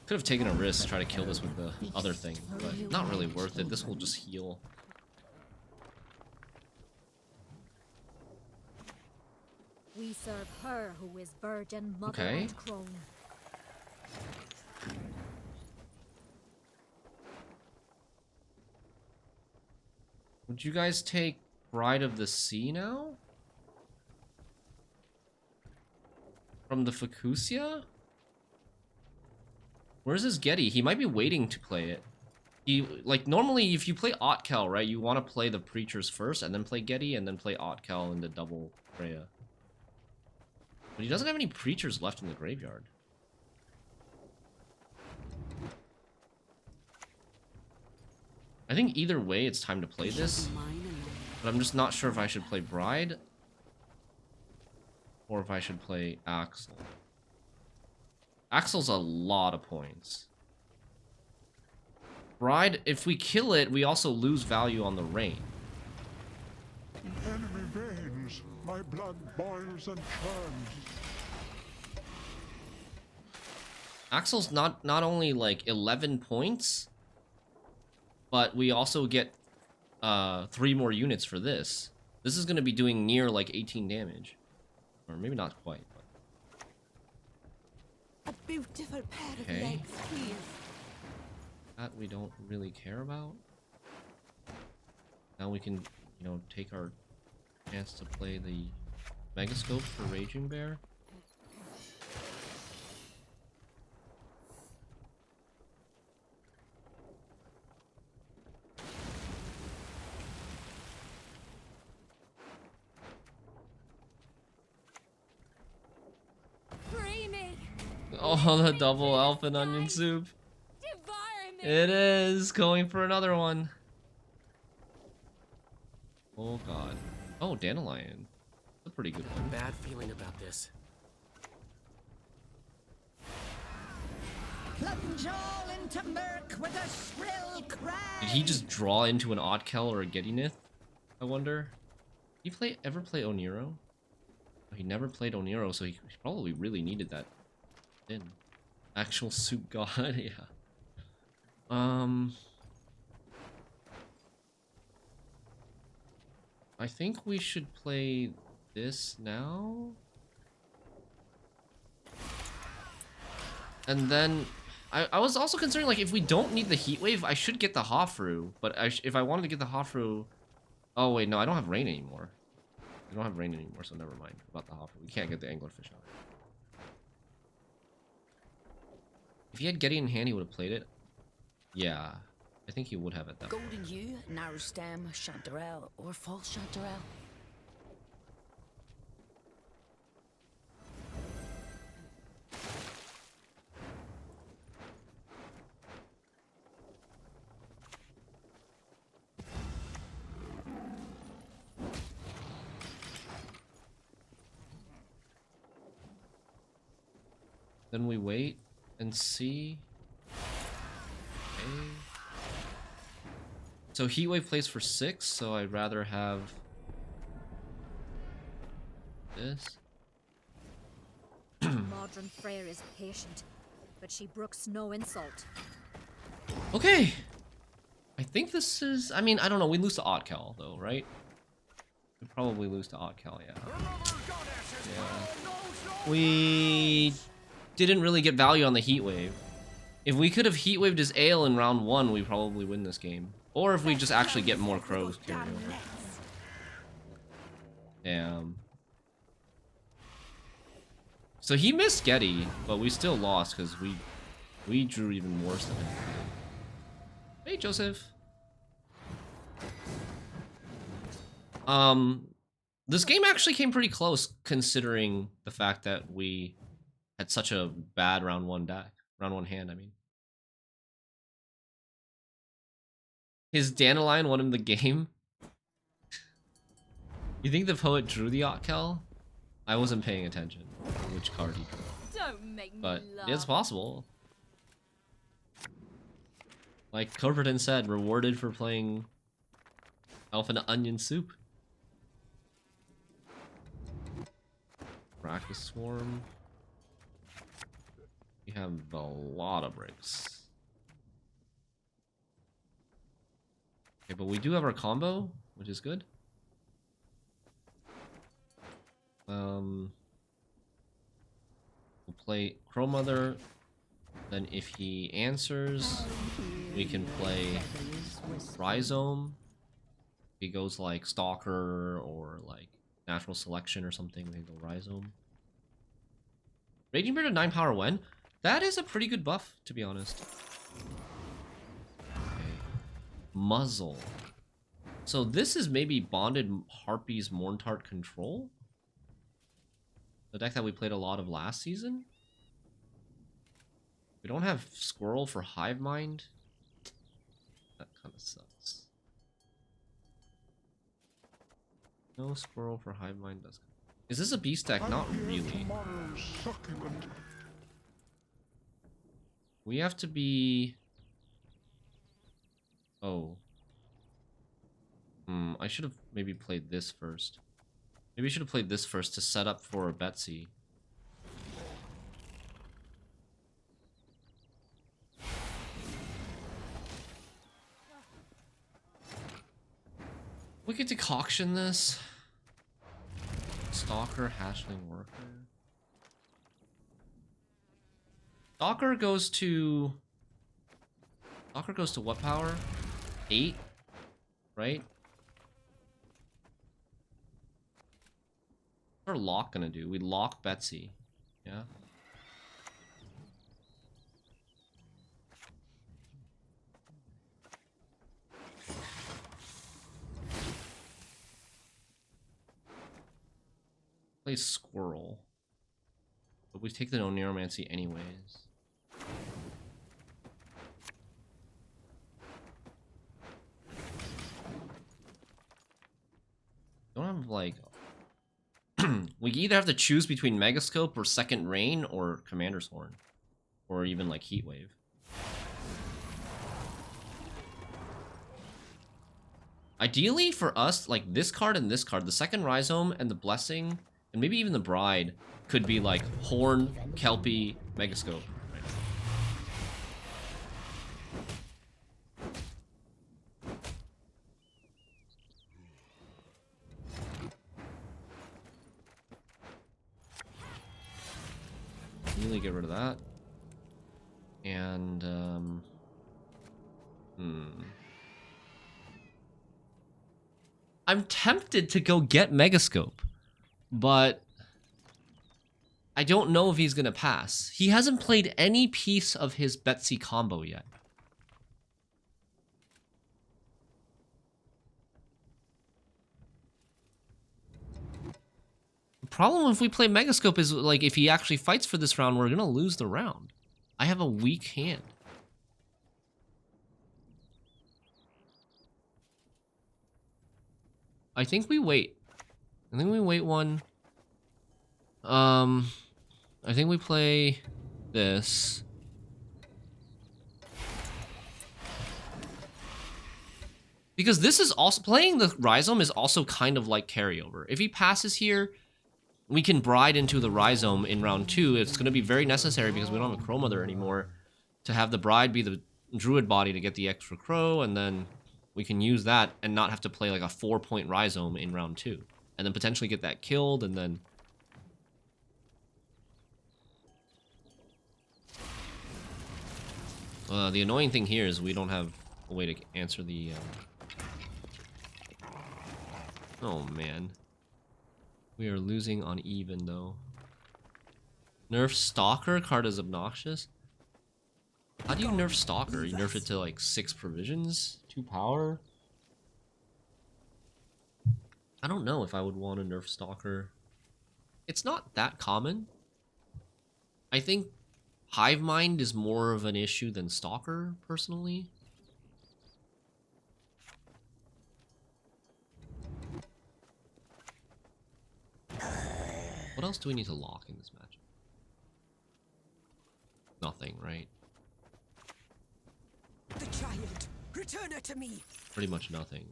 Could have taken a risk to try to kill this with the other thing, but not really worth it. This will just heal. We serve her who is virgin, mother, Okay. and crone. Would you guys take Bride of the Sea now? From the Fukushia? Where's his Getty? He might be waiting to play it. He, like, normally if you play Otkel, right, you want to play the Preachers first, and then play Getty, and then play Otkel into double Freya. But he doesn't have any Preachers left in the graveyard. I think either way it's time to play this, but I'm just not sure if I should play Bride or if I should play Axel. Axel's a lot of points. Bride, if we kill it, we also lose value on the rain. Enemy veins, my blood boils and churns. Axel's not only like 11 points, but we also get 3 more units for this. This is going to be doing near like 18 damage. Or maybe not quite. But... A beautiful pair of Okay. legs, please. That we don't really care about. Now we can, you know, take our chance to play the Megascope for Raging Bear. Free me! Oh, the double elf and onion soup. Devour me! It is going for another one. Oh god. Oh, Dandelion. That's a pretty good one. Bad feeling about this. Plunge all into murk with a shrill cry. Did he just draw into an Otkel or a Gettynith? I wonder. Did he ever play Oniro? Oh, he never played Oniro, so he probably really needed that in. Actual soup god, yeah. I think we should play this now. And then I was also considering, like, if we don't need the heat wave, I should get the Hofru. But if I wanted to get the Hofru... Oh, wait, no, I don't have rain anymore. I don't have rain anymore, so never mind about the Hofru. We can't get the anglerfish out. If he had Getty in hand, he would have played it. Yeah, I think he would have it that way. Golden Hue, Narrow Stem, Chanterelle, or False Chanterelle. Then we wait and see. Okay. So Heatwave plays for 6, so I'd rather have this. Modern Freyr is patient, but she brooks no insult. Okay. I think this is... I mean, I don't know. We lose to Otkel, though, right? We probably lose to Otkel, yeah. Yeah. We didn't really get value on the Heatwave. If we could have Heatwaved his Ale in round 1, we probably win this game. Or if we just actually get more crows carried over. Damn. So he missed Getty, but we still lost because we drew even worse than him. Hey, Joseph. This game actually came pretty close considering the fact that we had such a bad round 1 deck. Round 1 hand, I mean. His Dandelion won him the game. You think the poet drew the Otkel? I wasn't paying attention to which card he drew. Don't make me But laugh. it's possible. Like Corverton said, rewarded for playing Elf and Onion Soup. Arachas Swarm. We have a lot of bricks. Okay, but we do have our combo, which is good. We'll play Crow Mother. Then if he answers, we can play Rhizome. If he goes like Stalker or like Natural Selection or something, we can go Rhizome. Raging Beard at 9 power when? That is a pretty good buff, to be honest. Okay. Muzzle. So this is maybe Bonded Harpies Mourntart Control? The deck that we played a lot of last season? We don't have Squirrel for Hive Mind. That kind of sucks. No Squirrel for Hive Mind does. Is this a beast deck? Not really. We have to be... Oh. I should have maybe played this first. Maybe I should have played this first to set up for Betsy. We could decoction this. Stalker, Hatchling Worker. Stalker goes to... Stalker goes to what power? 8? Right? What's our lock gonna do? We lock Betsy. Yeah? Play Squirrel. But we take the no Neuromancy anyways. Don't have like... we either have to choose between Megascope or Second Rain or Commander's Horn. Or even like Heatwave. Ideally for us, like this card and this card, the second Rhizome and the Blessing, and maybe even the Bride, could be like Horn, Kelpie, Megascope. Right? Immediately get rid of that. And, I'm tempted to go get Megascope, but I don't know if he's gonna pass. He hasn't played any piece of his Betsy combo yet. The problem if we play Megascope is, like, if he actually fights for this round, we're gonna lose the round. I have a weak hand. I think we wait. I think we wait one. I think we play this. Because this is also, playing the Rhizome is also kind of like carryover. If he passes here, we can bride into the Rhizome in round 2. It's going to be very necessary because we don't have a Crow Mother anymore to have the bride be the Druid body to get the extra Crow, and then we can use that and not have to play like a 4-point Rhizome in round 2. And then potentially get that killed, and then... the annoying thing here is we don't have a way to answer the... Oh, man. We are losing on even, though. Nerf Stalker? Card is obnoxious. How do you nerf Stalker? You nerf it to, like, 6 provisions? 2 power? I don't know if I would want to nerf Stalker. It's not that common. I think Hive Mind is more of an issue than Stalker, personally. What else do we need to lock in this match? Nothing, right? The child, return her to me. Pretty much nothing.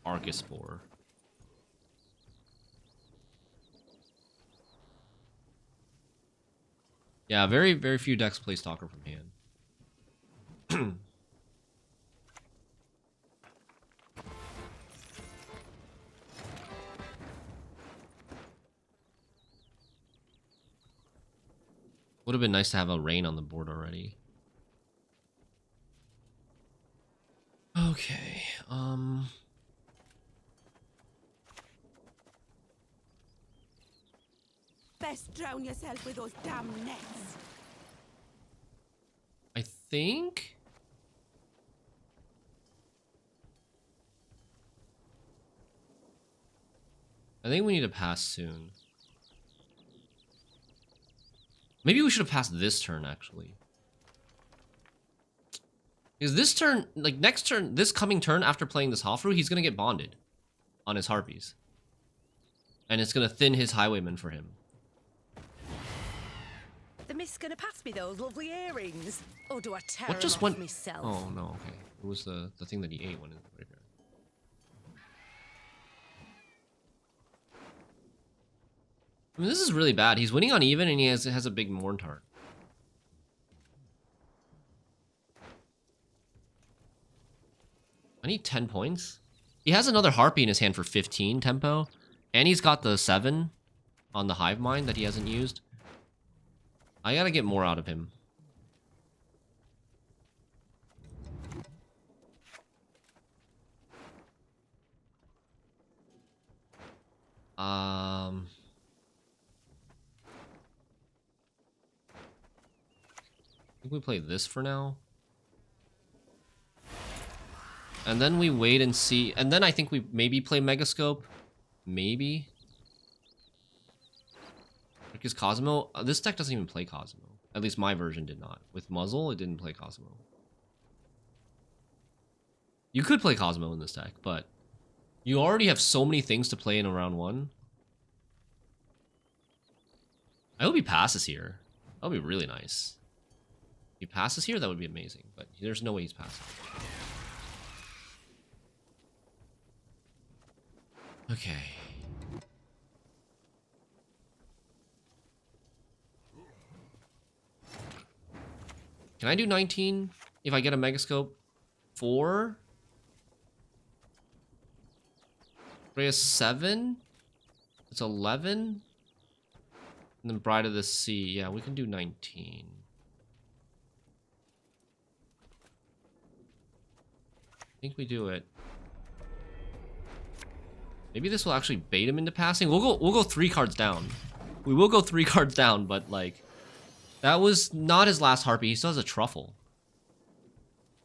Archaspore. Yeah, very, very few decks play Stalker from hand. Would have been nice to have a Rain on the board already. Okay, Best drown yourself with those damn nets. I think... we need to pass soon. Maybe we should have passed this turn, actually. Because this turn, like, next turn, this coming turn after playing this Hofru, he's gonna get bonded on his Harpies. And it's gonna thin his Highwayman for him. The mist's gonna pass me those lovely earrings. Or do I tear What just them went... off myself? Oh, no, okay. It was the thing that he ate when it was right here. I mean, this is really bad. He's winning on even, and he has a big Mourntart. I need 10 points. He has another Harpy in his hand for 15 tempo, and he's got the 7 on the Hive Mind that he hasn't used. I gotta get more out of him. I think we play this for now. And then we wait and see. And then I think we maybe play Megascope. Maybe. Because Cosmo... this deck doesn't even play Cosmo. At least my version did not. With Muzzle, it didn't play Cosmo. You could play Cosmo in this deck, but... you already have so many things to play in a round 1. I hope he passes here. That would be really nice. If he passes here, that would be amazing. But there's no way he's passing. Okay. Can I do 19 if I get a Megascope? 4? Rhea 7? It's 11? And then Bride of the Sea. Yeah, we can do 19. I think we do it. Maybe this will actually bait him into passing. We'll go 3 cards down. We will go 3 cards down, but like that was not his last Harpy. He still has a Truffle.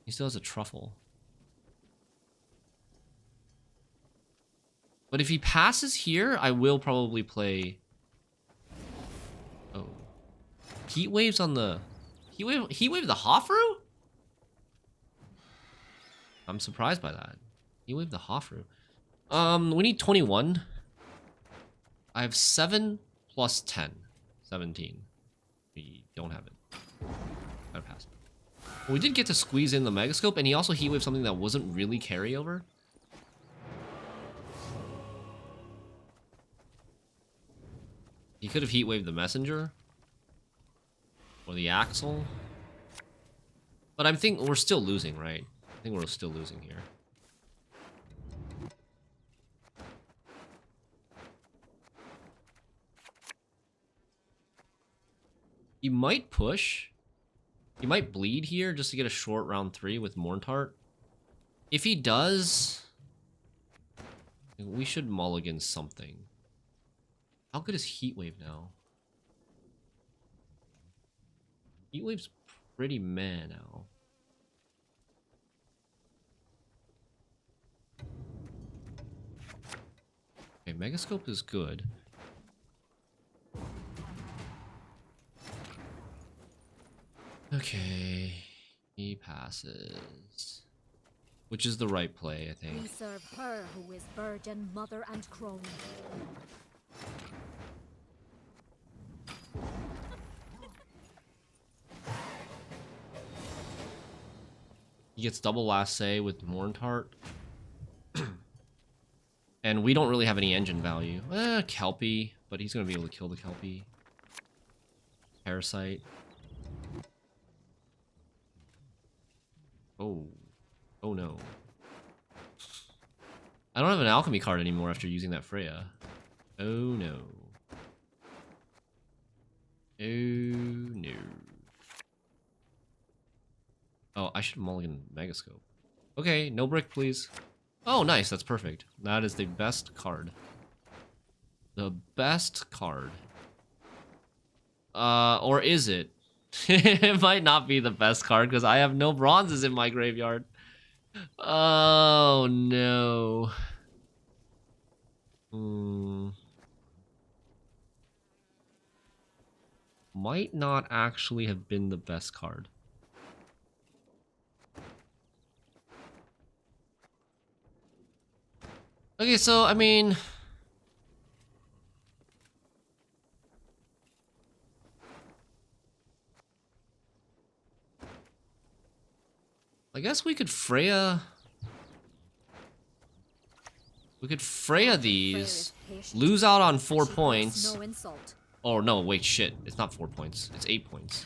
He still has a Truffle. But if he passes here, I will probably play. Oh, Heat Waves on the Heat Wave the Hofru. I'm surprised by that. Heat Wave the Hofru. We need 21. I have 7 plus 10. 17. We don't have it. Gotta pass. We did get to squeeze in the Megascope, and he also Heat Wave something that wasn't really carryover. He could have Heat Waved the Messenger. Or the Axle. But I think we're still losing, right? I think we're still losing here. He might push. He might bleed here just to get a short round 3 with Mourntart. If he does, we should mulligan something. How good is Heat Wave now? Heat Wave's pretty meh now. Okay, Megascope is good. Okay, he passes. Which is the right play, I think. We serve her who is virgin, mother, and crone. He gets double last say with Mourntart. And we don't really have any engine value. Kelpie, but he's going to be able to kill the Kelpie. Parasite. Oh. Oh no. I don't have an Alchemy card anymore after using that Freya. Oh no. Oh no. Oh, I should mulligan Megascope. Okay, no brick, please. Oh, nice. That's perfect. That is the best card. The best card. Or is it? It might not be the best card because I have no bronzes in my graveyard. Oh, no. Might not actually have been the best card. Okay, so, I mean... I guess we could Freya... We could Freya these, lose out on 4 points. No insult. Oh, no, wait, shit. It's not 4 points. It's 8 points.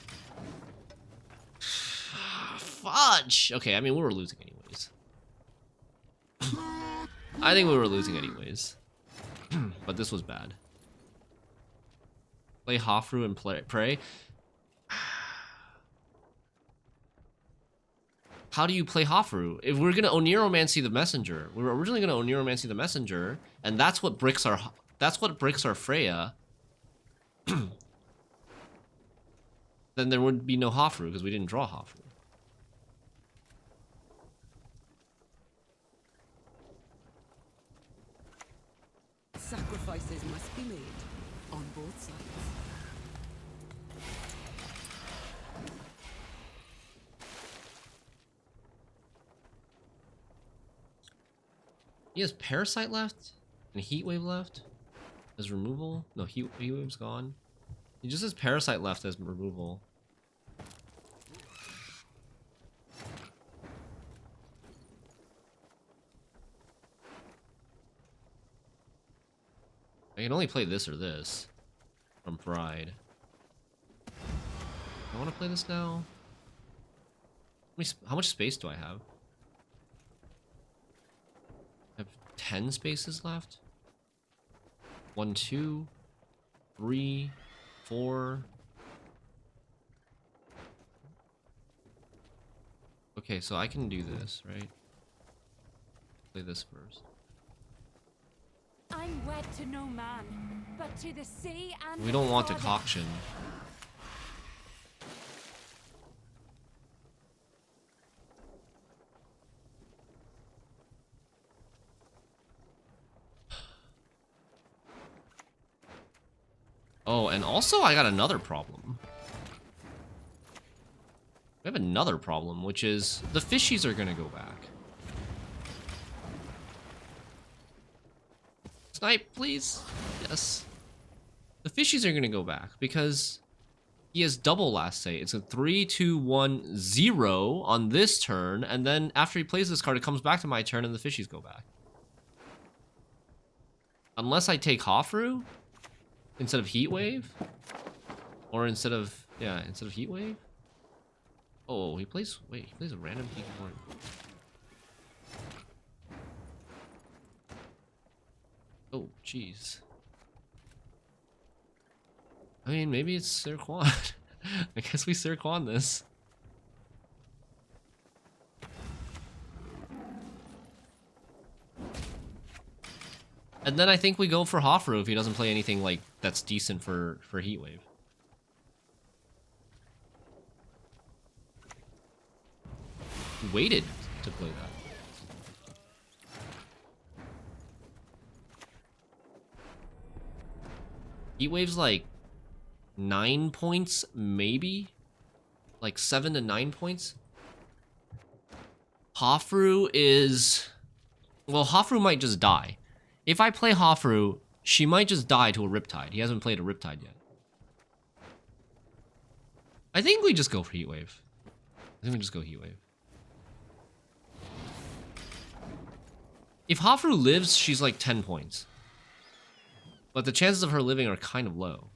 Fudge! Okay, I mean, we were losing anyways. I think we were losing anyways. But this was bad. Play Hofru and pray. How do you play Hofru? If we're gonna Oniromancy the Messenger, we were originally gonna Oniromancy the Messenger, and that's what bricks our Freya. Then there would be no Hofru because we didn't draw Hofru. Sacrifices must be made on both sides. He has Parasite left and Heat Wave left as removal. No, Heat Wave's gone. He just has Parasite left as removal. I can only play this or this from Bride. I want to play this now. How much space do I have? I have 10 spaces left. 1, 2, 3, 4. Okay, so I can do this, right? Play this first. I'm wed to no man, but to the sea and We don't want decoction. Oh, and also I got another problem. We have another problem, which is the fishies are gonna go back. Snipe, please. Yes. The fishies are gonna go back because he has double last say. It's a 3, 2, 1, 0 on this turn, and then after he plays this card, it comes back to my turn and the fishies go back. Unless I take Hofru instead of Heatwave, or instead of Heatwave. Oh, he plays a random Peak Horn. Oh, jeez. I mean, maybe it's Sir Quan. I guess we Sir Quan this. And then I think we go for Hofru if he doesn't play anything like that's decent for Heatwave. He waited to play that. Heatwave's like 9 points, maybe? Like 7 to 9 points? Hofru is... Well, Hofru might just die. If I play Hofru, she might just die to a Riptide. He hasn't played a Riptide yet. I think we just go for Heatwave. I think we just go Heatwave. If Hofru lives, she's like 10 points. But the chances of her living are kind of low.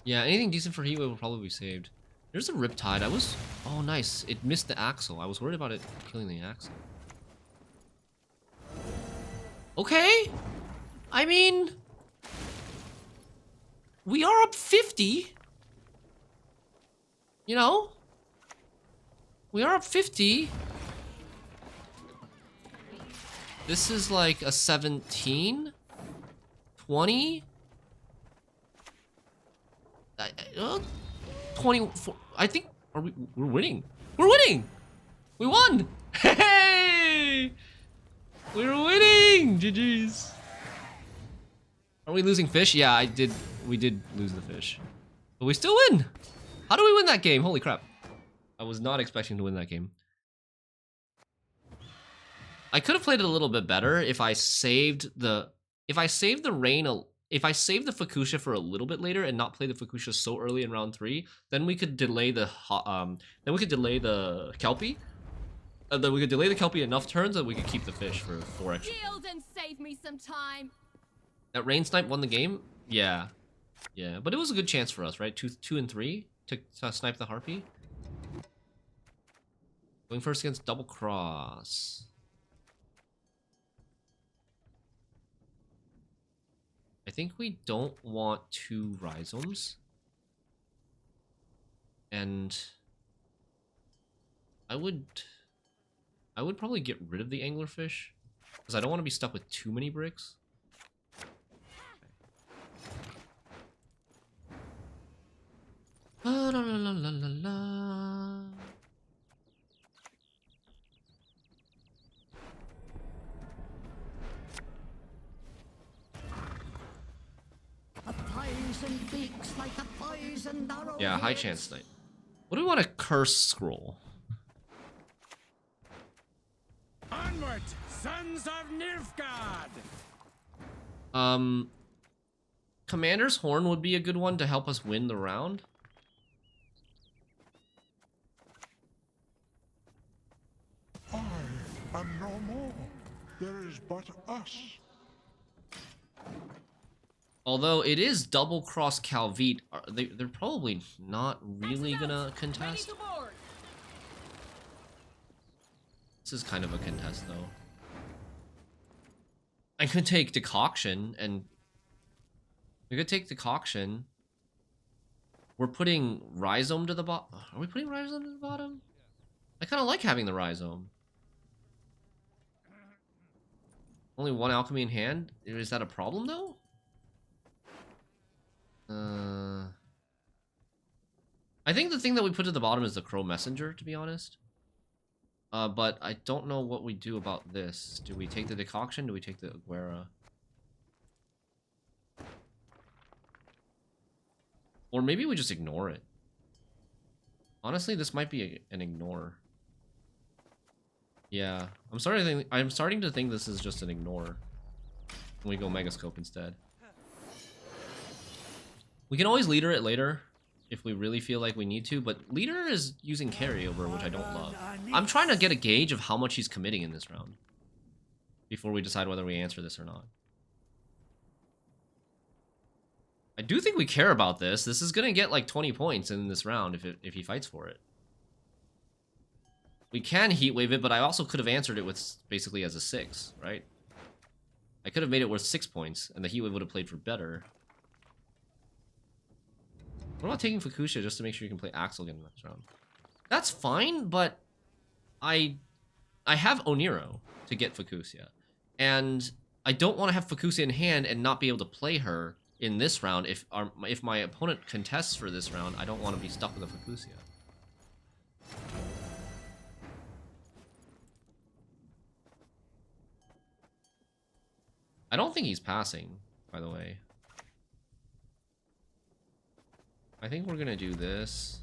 Yeah, anything decent for Heatwave will probably be saved. There's a Riptide. Oh, nice. It missed the Axle. I was worried about it killing the Axle. Okay. I mean... We are up 50. You know? We are up 50. This is like a 17? 20? 24. I think... We're winning. We're winning! We won! Hey! We're winning! GG's. Are we losing fish? Yeah, we did lose the fish. But we still win! How do we win that game? Holy crap. I was not expecting to win that game. I could have played it a little bit better if I saved the... If I saved the Fukusha for a little bit later and not play the Fukusha so early in round 3, then we could delay the Kelpie. Then we could delay the Kelpie enough turns that we could keep the fish for 4 extra. Yield and save me some time. That Rain Snipe won the game? Yeah. Yeah, but it was a good chance for us, right? 2 and 3 to snipe the Harpy. Going first against Double Cross. I think we don't want 2 Rhizomes. And I would probably get rid of the Anglerfish, because I don't want to be stuck with too many bricks. La, la, la, la, la, la. A thousand beaks like a thousand arrows. Yeah, high chance Snipe. What do we want to curse scroll? Onward, sons of Nilfgaard! Commander's Horn would be a good one to help us win the round. I am no more. There is but us. Although it is double cross Calvite, they're probably not really gonna contest. This is kind of a contest though. I could take Decoction and we could take Decoction. We're putting Rhizome to the bottom. Are we putting Rhizome to the bottom? I kind of like having the Rhizome. Only one Alchemy in hand? Is that a problem though? I think the thing that we put to the bottom is the Crow Messenger, to be honest. But I don't know what we do about this. Do we take the Decoction? Do we take the Aguera? Or maybe we just ignore it. Honestly, this might be an ignore. Yeah, I'm starting to think this is just an ignore. We go Megascope instead. We can always leader it later if we really feel like we need to, but leader is using carryover, which I don't love. I'm trying to get a gauge of how much he's committing in this round before we decide whether we answer this or not. I do think we care about this. This is gonna get like 20 points in this round if he fights for it. We can heat wave it, but I also could have answered it with basically as a 6, right? I could have made it worth 6 points, and the heat wave would have played for better. What about taking Fukusha just to make sure you can play Axel again next round? That's fine, but I have Oniro to get Fukusha, and I don't want to have Fukusha in hand and not be able to play her in this round. If my opponent contests for this round, I don't want to be stuck with a Fukusha. I don't think he's passing, by the way. I think we're gonna do this.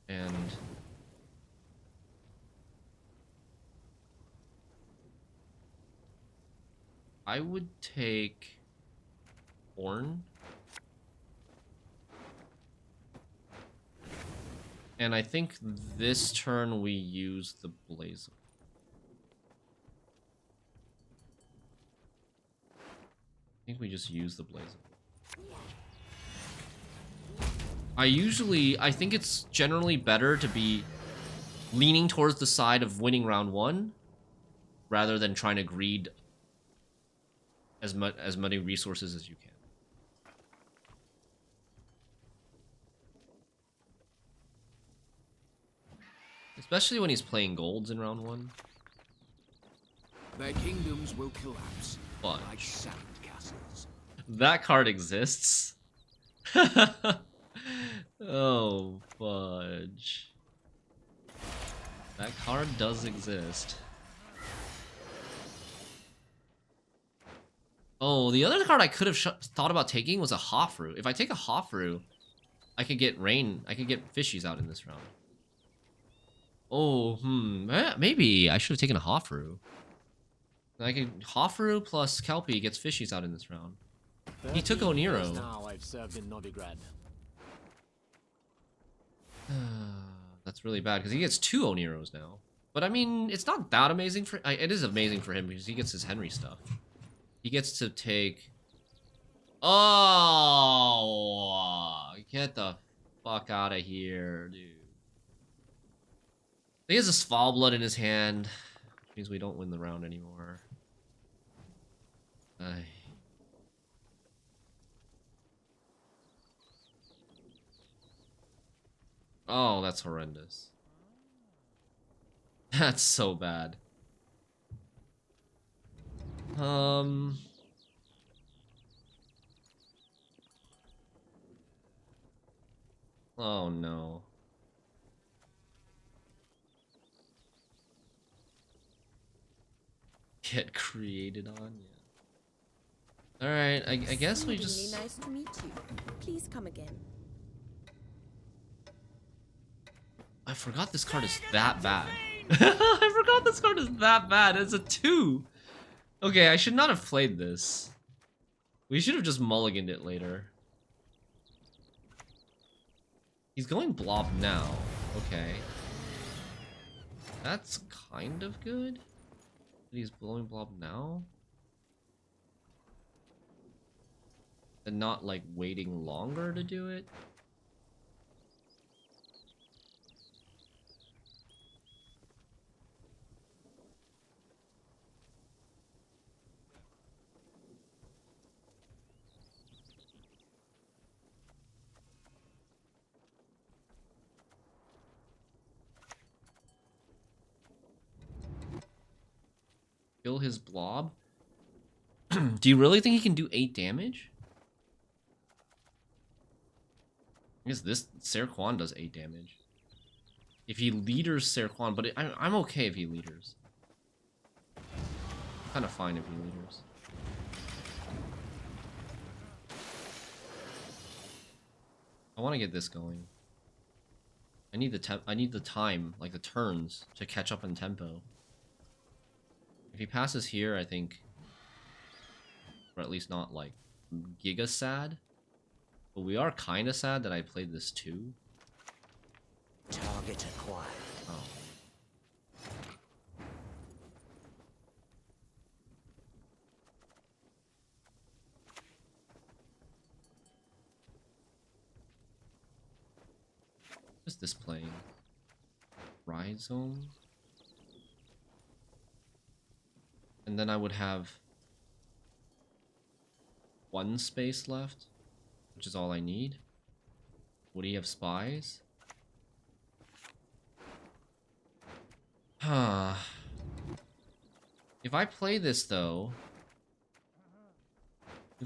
And I would take Horn. And I think this turn we use the Blaze. I think we just use the Blaze. I think it's generally better to be leaning towards the side of winning round 1 rather than trying to greed as many resources as you can. Especially when he's playing golds in round 1. Their kingdoms will collapse But like sand castles. that card exists. Oh, fudge. That card does exist. Oh, the other card I could have thought about taking was a Hofru. If I take a Hofru, I could get Rain. I could get Fishies out in this round. Oh, maybe I should have taken a Hofru. I could Hofru plus Kelpie gets Fishies out in this round. He took Oniro. Now I've served in Novigrad. That's really bad because he gets 2 Oniros now. But I mean, it's not that amazing for. It is amazing for him because he gets his Henry stuff. He gets to take. Oh, get the fuck out of here, dude. He has a Svalblood in his hand, which means we don't win the round anymore. Oh, that's horrendous. That's so bad. Oh no. Get created on, yeah. Alright, I guess we just... Nice to meet you. Please come again. I forgot this card is that bad. I forgot this card is that bad. It's a 2. Okay, I should not have played this. We should have just mulliganed it later. He's going blob now. Okay. That's kind of good. He's blowing blob now. and not like waiting longer to do it. Kill his blob? Do you really think he can do 8 damage? I guess this Ser Quan does 8 damage. If he leaders Ser Quan, but I'm okay if he leaders. Kind of fine if he leaders. I want to get this going. I need the time, like the turns, to catch up in tempo. If he passes here, I think, or at least not like giga sad. But we are kind of sad that I played this too. Target acquired. Oh. Just displaying rhizome. And then I would have 1 space left, which is all I need. Would he have spies? If I play this though,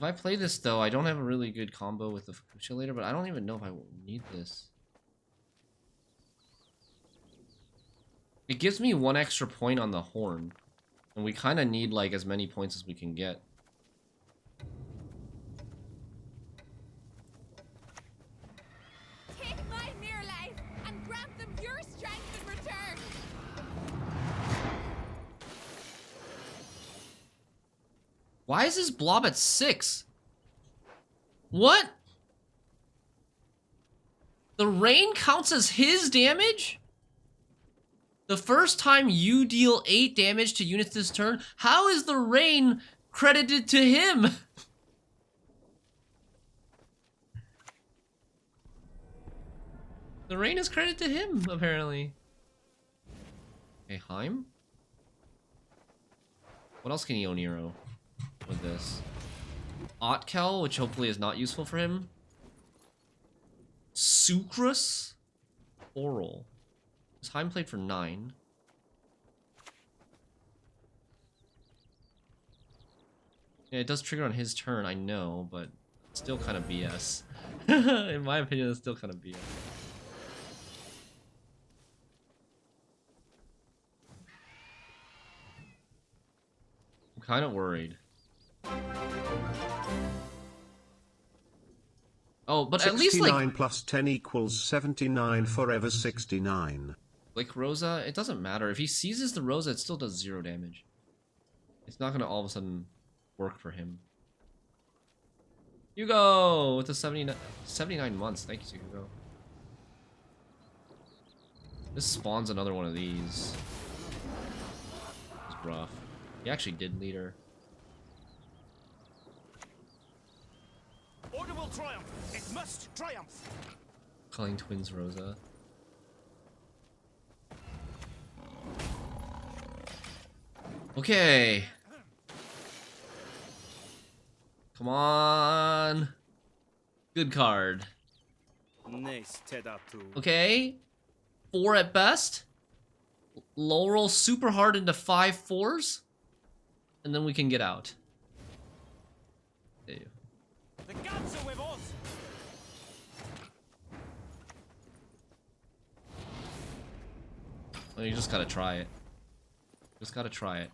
I don't have a really good combo with the Fukuchulator, but I don't even know if I need this. It gives me 1 extra point on the horn. And we kind of need, like, as many points as we can get. Take my mere life and grant them your strength in return. Why is this blob at 6? What? The rain counts as his damage? The first time you deal 8 damage to units this turn, how is the rain credited to him? The rain is credited to him, apparently. Okay, Heim? What else can he Oniro with this? Otkel, which hopefully is not useful for him. Sucrus? Oral. Heim played for 9. Yeah, it does trigger on his turn, I know, but still kind of BS. In my opinion, it's still kind of BS. I'm kind of worried. Oh, but at least like 69 plus 10 equals 79 forever 69. Like Rosa, it doesn't matter. If he seizes the Rosa, it still does 0 damage. It's not gonna all of a sudden work for him. Hugo with the 79 months. Thank you, Hugo. This spawns another one of these. It's rough. He actually did leader. Order will triumph. It must triumph. Calling twins Rosa. Okay. Come on. Good card. Okay. 4 at best. Low roll super hard into 5 4s. And then we can get out. There you go. The gods are with us. Well, you just gotta try it. Just gotta try it.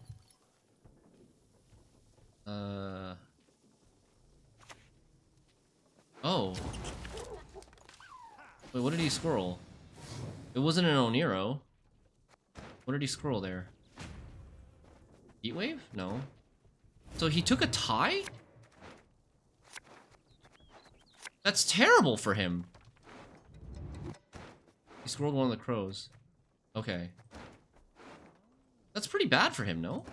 Oh. Wait, what did he scroll? It wasn't an Oniro. What did he scroll there? Heatwave? No. So he took a tie? That's terrible for him. He scrolled one of the crows. Okay. That's pretty bad for him, no?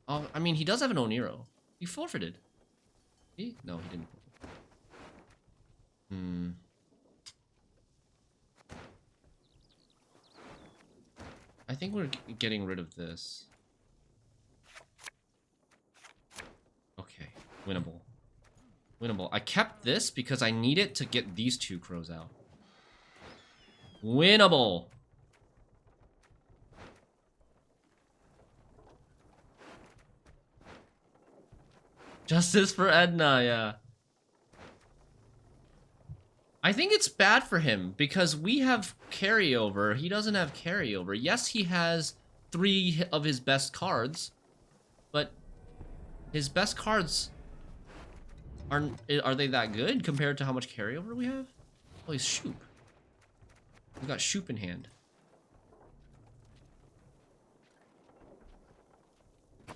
Oh, I mean, he does have an Oniro. He forfeited. No, he didn't. Hmm. I think we're getting rid of this. Okay, winnable. Winnable. I kept this because I need it to get these two crows out. Winnable. Justice for Edna, yeah. I think it's bad for him because we have carryover. He doesn't have carryover. Yes, he has 3 of his best cards, but his best cards are they that good compared to how much carryover we have? Oh, he's Shupe. We got Shupe in hand.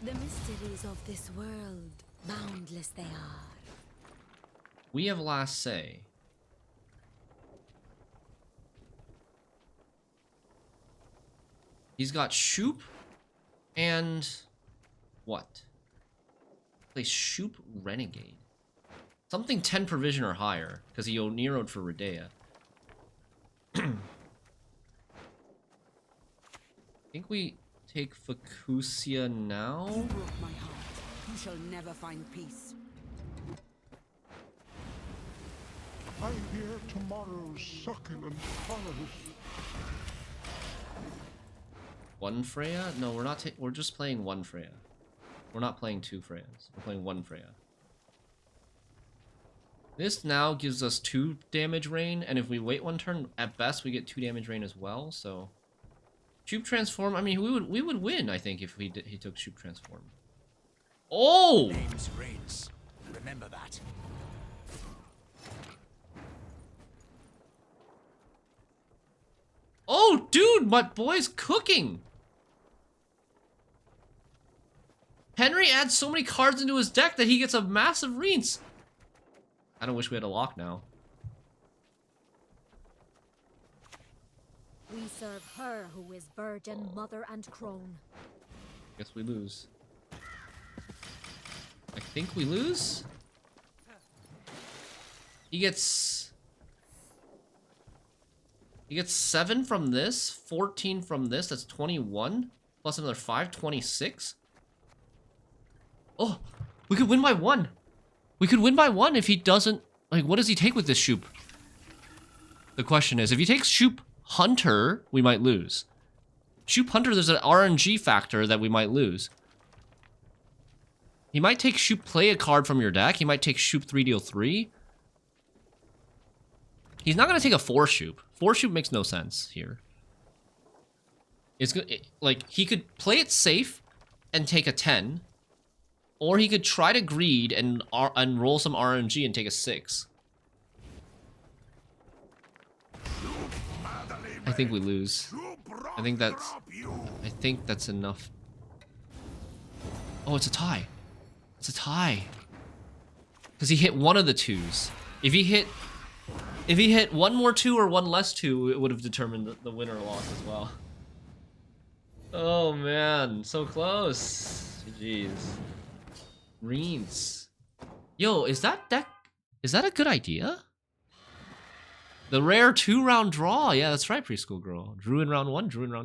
The mysteries of this world, boundless they are. We have last say. He's got Shupe and what? Play Shupe Renegade. Something 10 provision or higher, because he Nero'd for Redea. I think we take Fukusia now. You broke my heart. You shall never find peace. I hear tomorrow's succulent colors. One Freya? No, we're not. We're just playing one Freya. We're not playing 2 Freyas. We're playing 1 Freya. This now gives us 2 damage rain, and if we wait 1 turn, at best we get 2 damage rain as well. So, Shupe Transform. I mean, we would win. I think if he took Shupe Transform. Oh! Name's Reigns. Remember that. Oh, dude, my boy's cooking. Henry adds so many cards into his deck that he gets a massive rinse. I don't wish we had a lock now. We serve her who is virgin, mother, and crone. Guess we lose. I think we lose. He gets 7 from this, 14 from this. That's 21 plus another 5, 26. Oh, we could win by 1. We could win by 1 if he doesn't... Like, what does he take with this Shupe? The question is, if he takes Shupe Hunter, we might lose. Shupe Hunter, there's an RNG factor that we might lose. He might take Shupe, play a card from your deck. He might take Shupe 3 deal 3. He's not going to take a 4 Shupe. 4 Shupe makes no sense here. It's good. Like, he could play it safe and take a 10. Or he could try to greed and roll some RNG and take a 6. I think we lose. I think that's enough. Oh, it's a tie. It's a tie. Because he hit one of the 2s. If he hit 1 more 2 or 1 less 2, it would have determined the win or loss as well. Oh man, so close. Jeez. Reens. Yo, is that a good idea? The rare 2-round draw. Yeah, that's right, preschool girl. Drew in round 1, drew in round